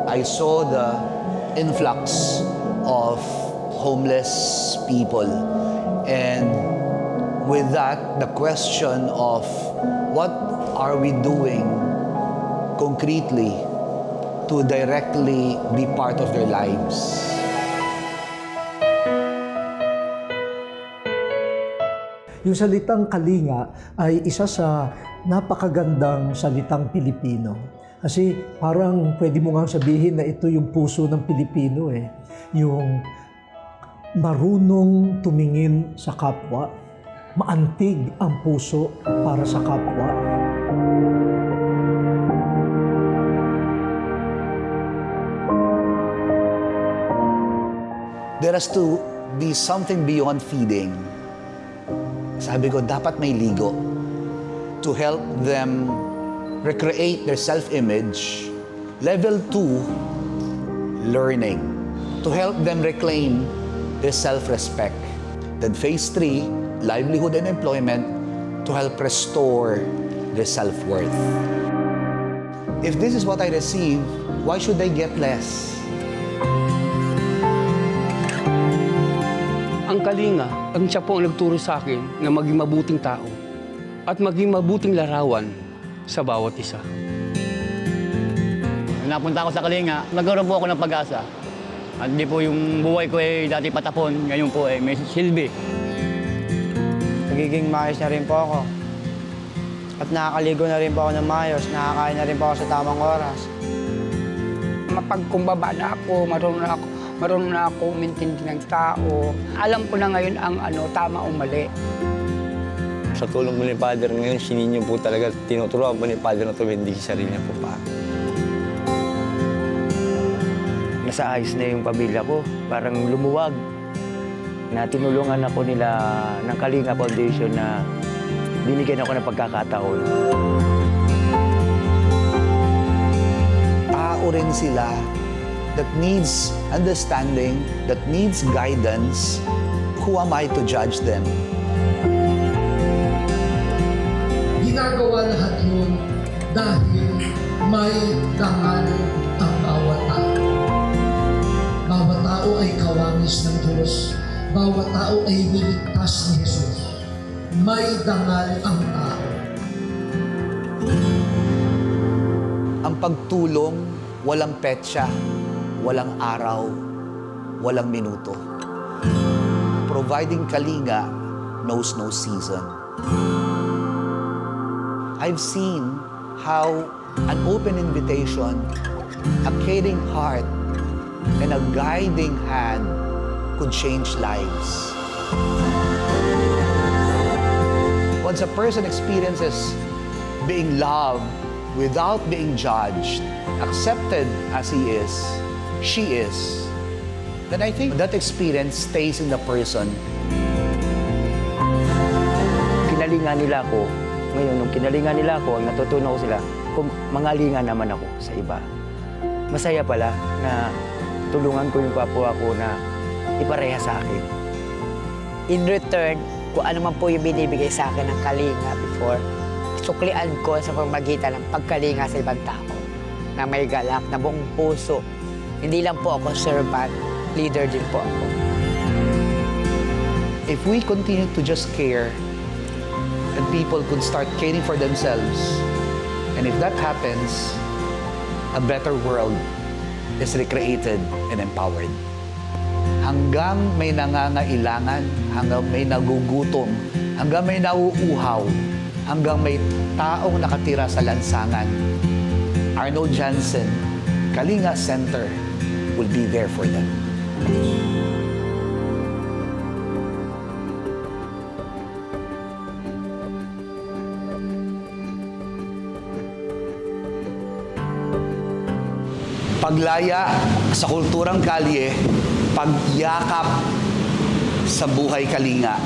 I saw the influx of homeless people. And with that, the question of what are we doing concretely to directly be part of their lives? Yung salitang kalinga ay isa sa napakagandang salitang Pilipino. Kasi parang pwede mo nga sabihin na ito yung puso ng Pilipino eh. Yung marunong tumingin sa kapwa, maantig ang puso para sa kapwa. There has to be something beyond feeding. Sabi ko, dapat may ligo to help them recreate their self-image. Level 2, learning, to help them reclaim their self-respect. Then phase 3, livelihood and employment, to help restore their self-worth. If this is what I receive, why should I get less? Ang kalinga, ang siya po ang nagturo sa akin na maging mabuting tao at maging mabuting larawan sa bawat isa. napunta ako sa Kalinga, nagkaroon po ako ng pag-asa. At di po yung buhay ko dati patapon, ngayon po may silbi. Nagiging maayos na rin po ako. At nakakaligo na rin po ako ng maayos, nakakain na rin po ako sa tamang oras. Mapagkumbaba na ako, marunong na ako umintindi ng tao. Alam ko na ngayon ang tama o mali. Sa tulong po ni Father ngayon, sininyo po talaga, tinuturuan po ni Father na tumindi sa sarili niya po pa. Nasa ayos na yung pamilya ko. Parang lumuwag. Na tinulungan ako nila ng Kalinga Foundation na binigyan ako ng pagkakataon. Tao rin sila that needs understanding, that needs guidance. Who am I to judge them? Ginagawa lahat yun dahil may dangal ang bawat tao. Bawat tao ay kawangis ng Diyos. Bawat tao ay niligtas ni Jesus. May dangal ang tao. Ang pagtulong, walang petsa, walang araw, walang minuto. Providing Kalinga knows no season. I've seen how an open invitation, a caring heart, and a guiding hand could change lives. Once a person experiences being loved without being judged, accepted as he is, she is, then I think that experience stays in the person. Kinalingan nila ako. Ngayon, nung kinalingan nila ako, natutunan ko sila, kung mangalingan naman ako sa iba. Masaya pala na tulungan ko yung kapwa ko na ipareha sa akin. In return, kung ano man po yung binibigay sa akin ng Kalinga before, suklian ko sa pamagitan ng pagkalinga sa ibang tao na may galak, na buong puso. Hindi lang po ako servant, leader din po ako. If we continue to just care, and people could start caring for themselves, and if that happens, a better world is recreated and empowered. Hanggang may nangangailangan, hanggang may nagugutom, hanggang may nauuhaw, hanggang may taong nakatira sa lansangan, Arnold Jansen, Kalinga Center will be there for them. Paglaya sa kulturang kalye, pagyakap sa buhay Kalinga.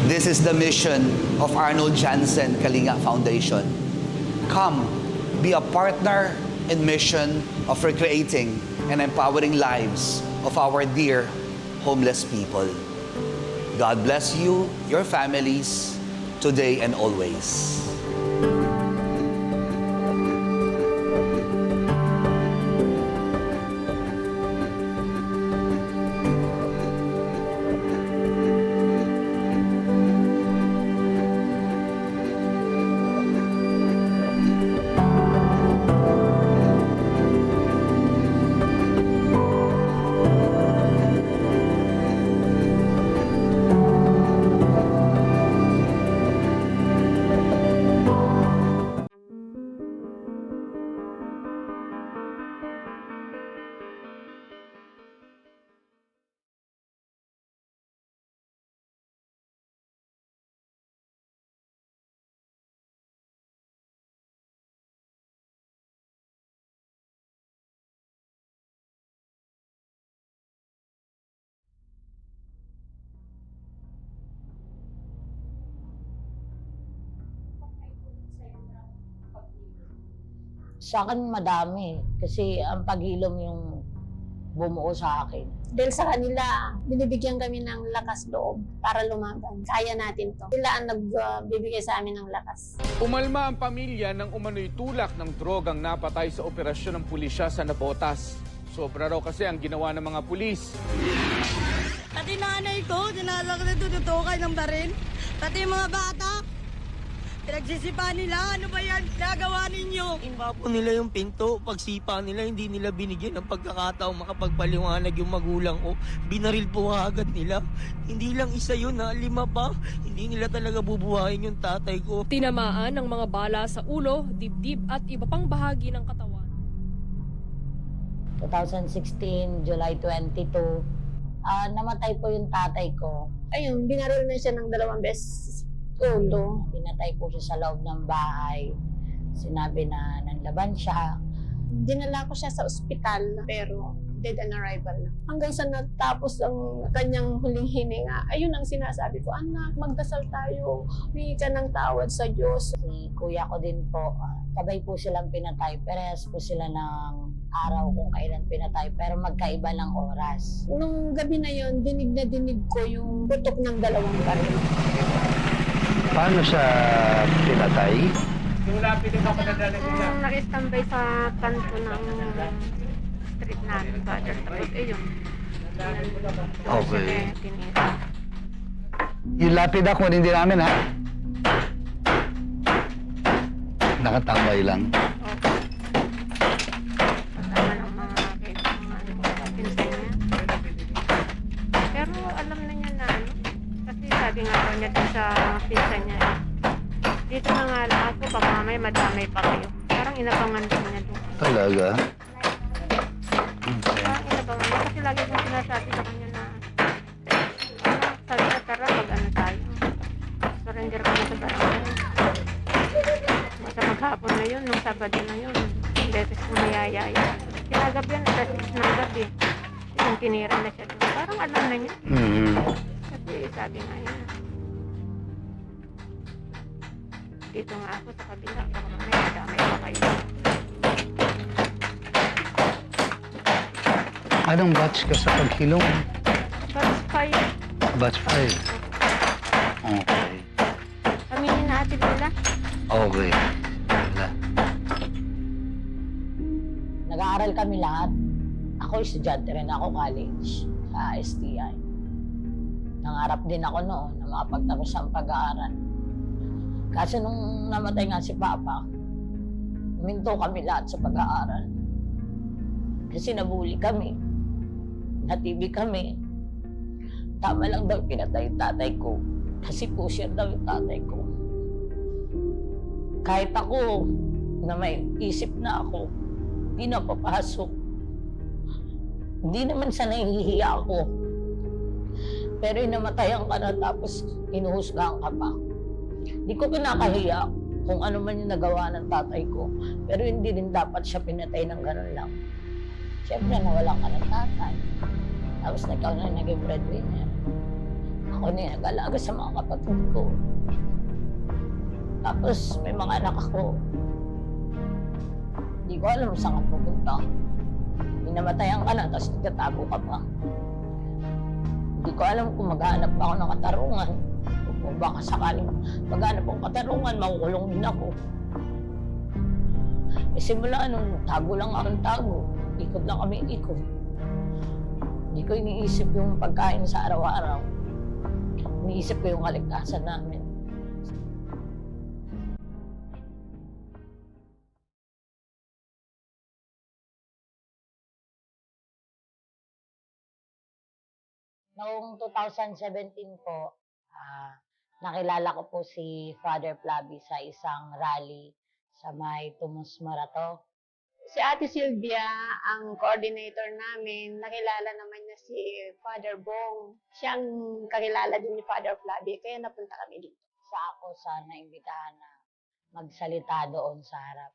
This is the mission of Arnold Jansen Kalinga Foundation. Come, be a partner in mission of recreating and empowering lives of our dear homeless people. God bless you, your families, today and always. Sa akin madami kasi ang pag-ilom yung bumuo sa akin. Dahil sa kanila, binibigyan kami ng lakas loob para lumaban. Kaya natin to. Sila ang nagbibigay sa amin ng lakas. Umalma ang pamilya ng umano'y tulak ng drogang napatay sa operasyon ng pulisya sa Navotas. Sobra raw kasi ang ginawa ng mga pulis. Pati nanay ko, dinalak na tututukan ng baril. Pati mga bata. Pinagsisipa nila, ano ba yan? Nagawa ninyo? Iba po nila yung pinto. Pagsipa nila, hindi nila binigyan ng pagkakataong makapagpaliwanag yung magulang ko. Binaril po agad nila. Hindi lang isa yun ha, 5 pa. Hindi nila talaga bubuhayin yung tatay ko. Tinamaan ng mga bala sa ulo, dibdib at iba pang bahagi ng katawan. 2016, July 22, namatay po yung tatay ko. Ayun, binaril na siya ng 2 beses ulo. Pinatay po siya sa loob ng bahay. Sinabi na nanlaban siya. Dinala ko siya sa ospital pero dead on arrival na. Hanggang sa natapos ang kanyang huling hininga, ayun ang sinasabi ko, anak, magdasal tayo. Humingi ka ng tawad sa Diyos. Si kuya ko din po, sabay po silang pinatay. Parehas po sila ng araw kung kailan pinatay, pero magkaiba ng oras. Nung gabi na yon, dinig na dinig ko yung putok ng 2 baril. Paano siya pinatay? Nag-standby sa kanto ng street namin, Father. Tapos yun. Okay. Yung lapida ko hindi namin ha? Nakatambay lang. Pero alam na niya na ano. Kasi sabi nga po niya dun sa pinsan niya, dito na nga lang ako, baka mamaya madamay pa kayo. Parang inabangan din niya doon. Talaga? Parang inabangan niya kasi lagi kong sinasabi sa kanya na sabi na tara, mag-ano tayo. Surrender ka na sa barangay. Basta maghapon na yun, nung Sabado na yun. Beses ko mayayaya. Kinagabi yan, alas 6 ng gabi. Yung tinira na siya doon. Parang alam na niya. Kasi sabi nga yun. Dito nga ako sa kabila. Baka mamaya damay pa kayo. Anong batch ka sa paghilong? Batch 5. Batch 5. Okay. Aminin na ate Lola. Okay. Wala. Nag-aaral kami lahat. Ako estudyante rin ako college sa STI. Nangarap din ako noon na makapagtapos ang pag-aaral. Kasi nung namatay nga si Papa, huminto kami lahat sa pag-aaral. Kasi nabuli kami. Natibig kami. Tama lang daw pinatay yung tatay ko. Kasi pusher daw yung tatay ko. Kahit ako, na may isip na ako, hindi na papasok. Hindi naman sa nahihiya ako. Pero inamatayan ka na tapos inuhusgahan ka pa. Hindi ko kinakahiya kung ano man yung nagawa ng tatay ko. Pero hindi rin dapat siya pinatay ng gano'n lang. Siyempre, nawalan ka ng tatay. Tapos ikaw na naging breadwinner. Ako na yung nag-alaga sa mga kapatid ko. Tapos may mga anak ako. Hindi ko alam saan ka pupunta. Pinamatayan ka na, tapos nagtatago ka pa. Hindi ko alam kung maghanap pa ako ng katarungan. O baka sakaling maghanap akong katarungan, makukulong din ako. E simula nung tago lang ako ng tago. Ikot lang kami ikot. Hindi ko iniisip yung pagkain sa araw-araw. Iniisip ko yung kaligtasan namin. Noong 2017 po, nakilala ko po si Father Flavi sa isang rally sa may Tumus Marato. Si Ate Sylvia, ang coordinator namin, nakilala naman niya si Father Bong. Siya ang kakilala din ni Father Flavi, kaya napunta kami dito. Ako sa naimbitahan na magsalita doon sa harap.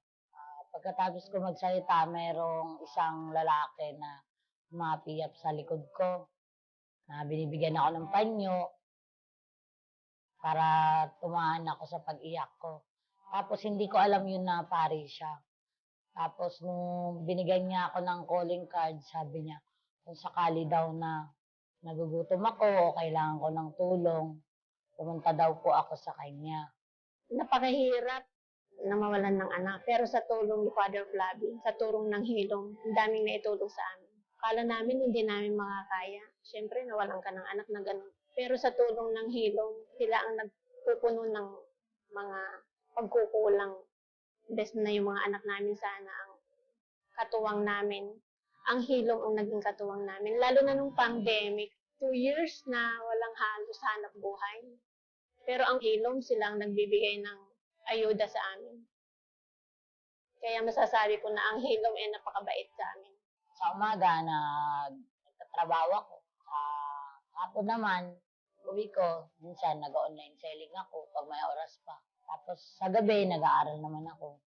Pagkatapos ko magsalita, mayroong isang lalaki na umapiyap sa likod ko. Na binibigyan ako ng panyo para tumahan ako sa pag-iyak ko. Tapos hindi ko alam yun na pari siya. Tapos nung binigyan niya ako ng calling card, sabi niya kung sakali daw na nagugutom ako o kailangan ko ng tulong, pumunta daw po ako sa kanya. Napakahirap na mawalan ng anak. Pero sa tulong ni Father Flavi, sa turong ng hilong, ang daming naitulong sa amin. Akala namin hindi namin makakaya. Siyempre, nawalan ka ng anak na gano'n. Pero sa tulong ng hilong, sila ang nagpupuno ng mga pagkukulang. Best na yung mga anak namin sana ang katuwang namin. Ang Hilom ang naging katuwang namin. Lalo na nung pandemic, 2 years na walang halos hanap buhay. Pero ang Hilom silang nagbibigay ng ayuda sa amin. Kaya masasabi ko na ang Hilom ay napakabait sa amin. Sa umaga, nagtatrabaho ako. Sa hapon naman, uwi ko. Minsan, nag-online selling ako pag may oras pa. Tapos sa gabi, nag-aaral naman ako.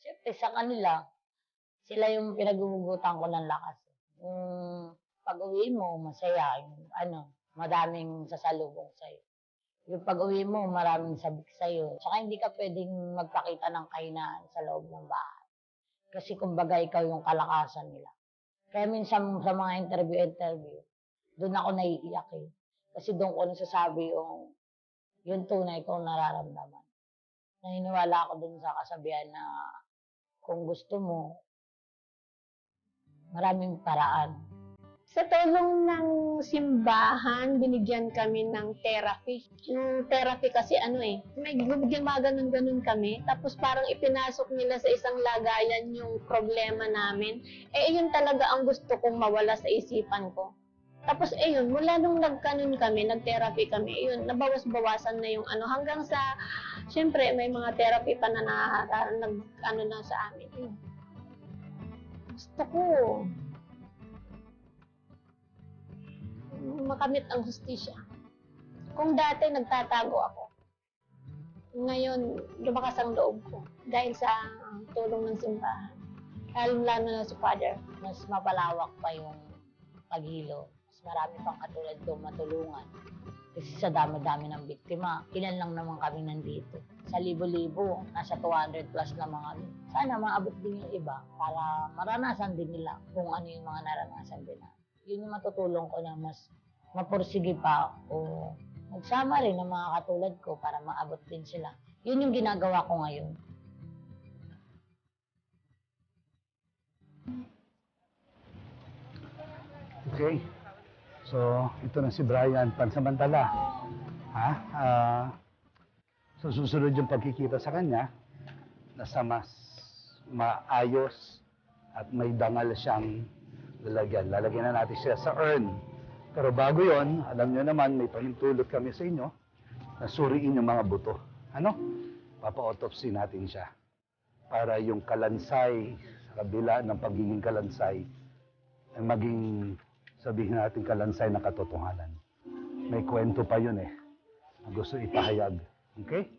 Siyempre sa kanila, sila yung pinaghuhugutan ko ng lakas. Yung pag-uwi mo, masaya. Yung, madaming sasalubong sa'yo. Yung pag-uwi mo, maraming sabik sa'yo. Tsaka hindi ka pwedeng magpakita ng kahinaan sa loob ng bahay. Kasi kumbaga ikaw yung kalakasan nila. Kaya minsan sa mga interview, doon ako naiiyak eh. Kasi doon ko nasasabi yung tunay kong nararamdaman. Naniniwala ako doon sa kasabihan na kung gusto mo, maraming paraan. Sa tulong ng simbahan, binigyan kami ng therapy. Yung therapy kasi may mga ganun-ganun kami. Tapos parang ipinasok nila sa isang lagayan yung problema namin. Yun talaga ang gusto kong mawala sa isipan ko. Tapos yun, mula nung nagkanon kami, nag-therapy kami, yun, nabawas-bawasan na yung hanggang sa, syempre, may mga therapy pa na na sa amin. Yun. Gusto ko makamit ang hustisya. Kung dati nagtatago ako, ngayon lumakas ang loob ko dahil sa tulong ng simbahan. Lalo na si Father. Mas mapalawak pa yung paghilo. Mas marami pang katulad ko matulungan. Kasi sa dami-dami ng biktima, ilan lang naman kami nandito. Sa libo-libo, nasa 200 plus naman kami. Sana maabot din yung iba para maranasan din nila kung ano yung mga naranasan din namin. Yun yung matutulong ko na mas mapursige pa o magsama rin ng mga katulad ko para maabot din sila. Yun yung ginagawa ko ngayon. Okay. So, ito na si Brian, pansamantala. So, susunod yung pagkikita sa kanya, nasa mas maayos at may dangal siyang lalagyan. Lalagyan na natin siya sa urn. Pero bago yon, alam nyo naman, may pahintulot kami sa inyo na suriin yung mga buto. Papa-autopsy natin siya. Para yung kalansay, sa kabila ng pagiging kalansay, ay maging, sabihin natin, kalansay na katotohanan. May kwento pa yun na gusto ipahayag. Okay?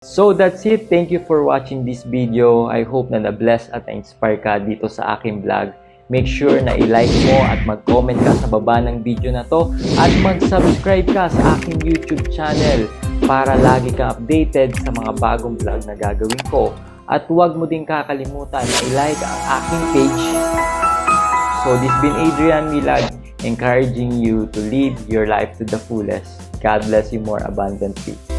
So that's it. Thank you for watching this video. I hope na na-bless at na-inspire ka dito sa aking vlog. Make sure na i-like mo at mag-comment ka sa baba ng video na to at mag-subscribe ka sa aking YouTube channel para lagi kang updated sa mga bagong vlog na gagawin ko. At huwag mo din kakalimutan na i-like ang aking page. So this been Adrian Milag, encouraging you to live your life to the fullest. God bless you more abundantly.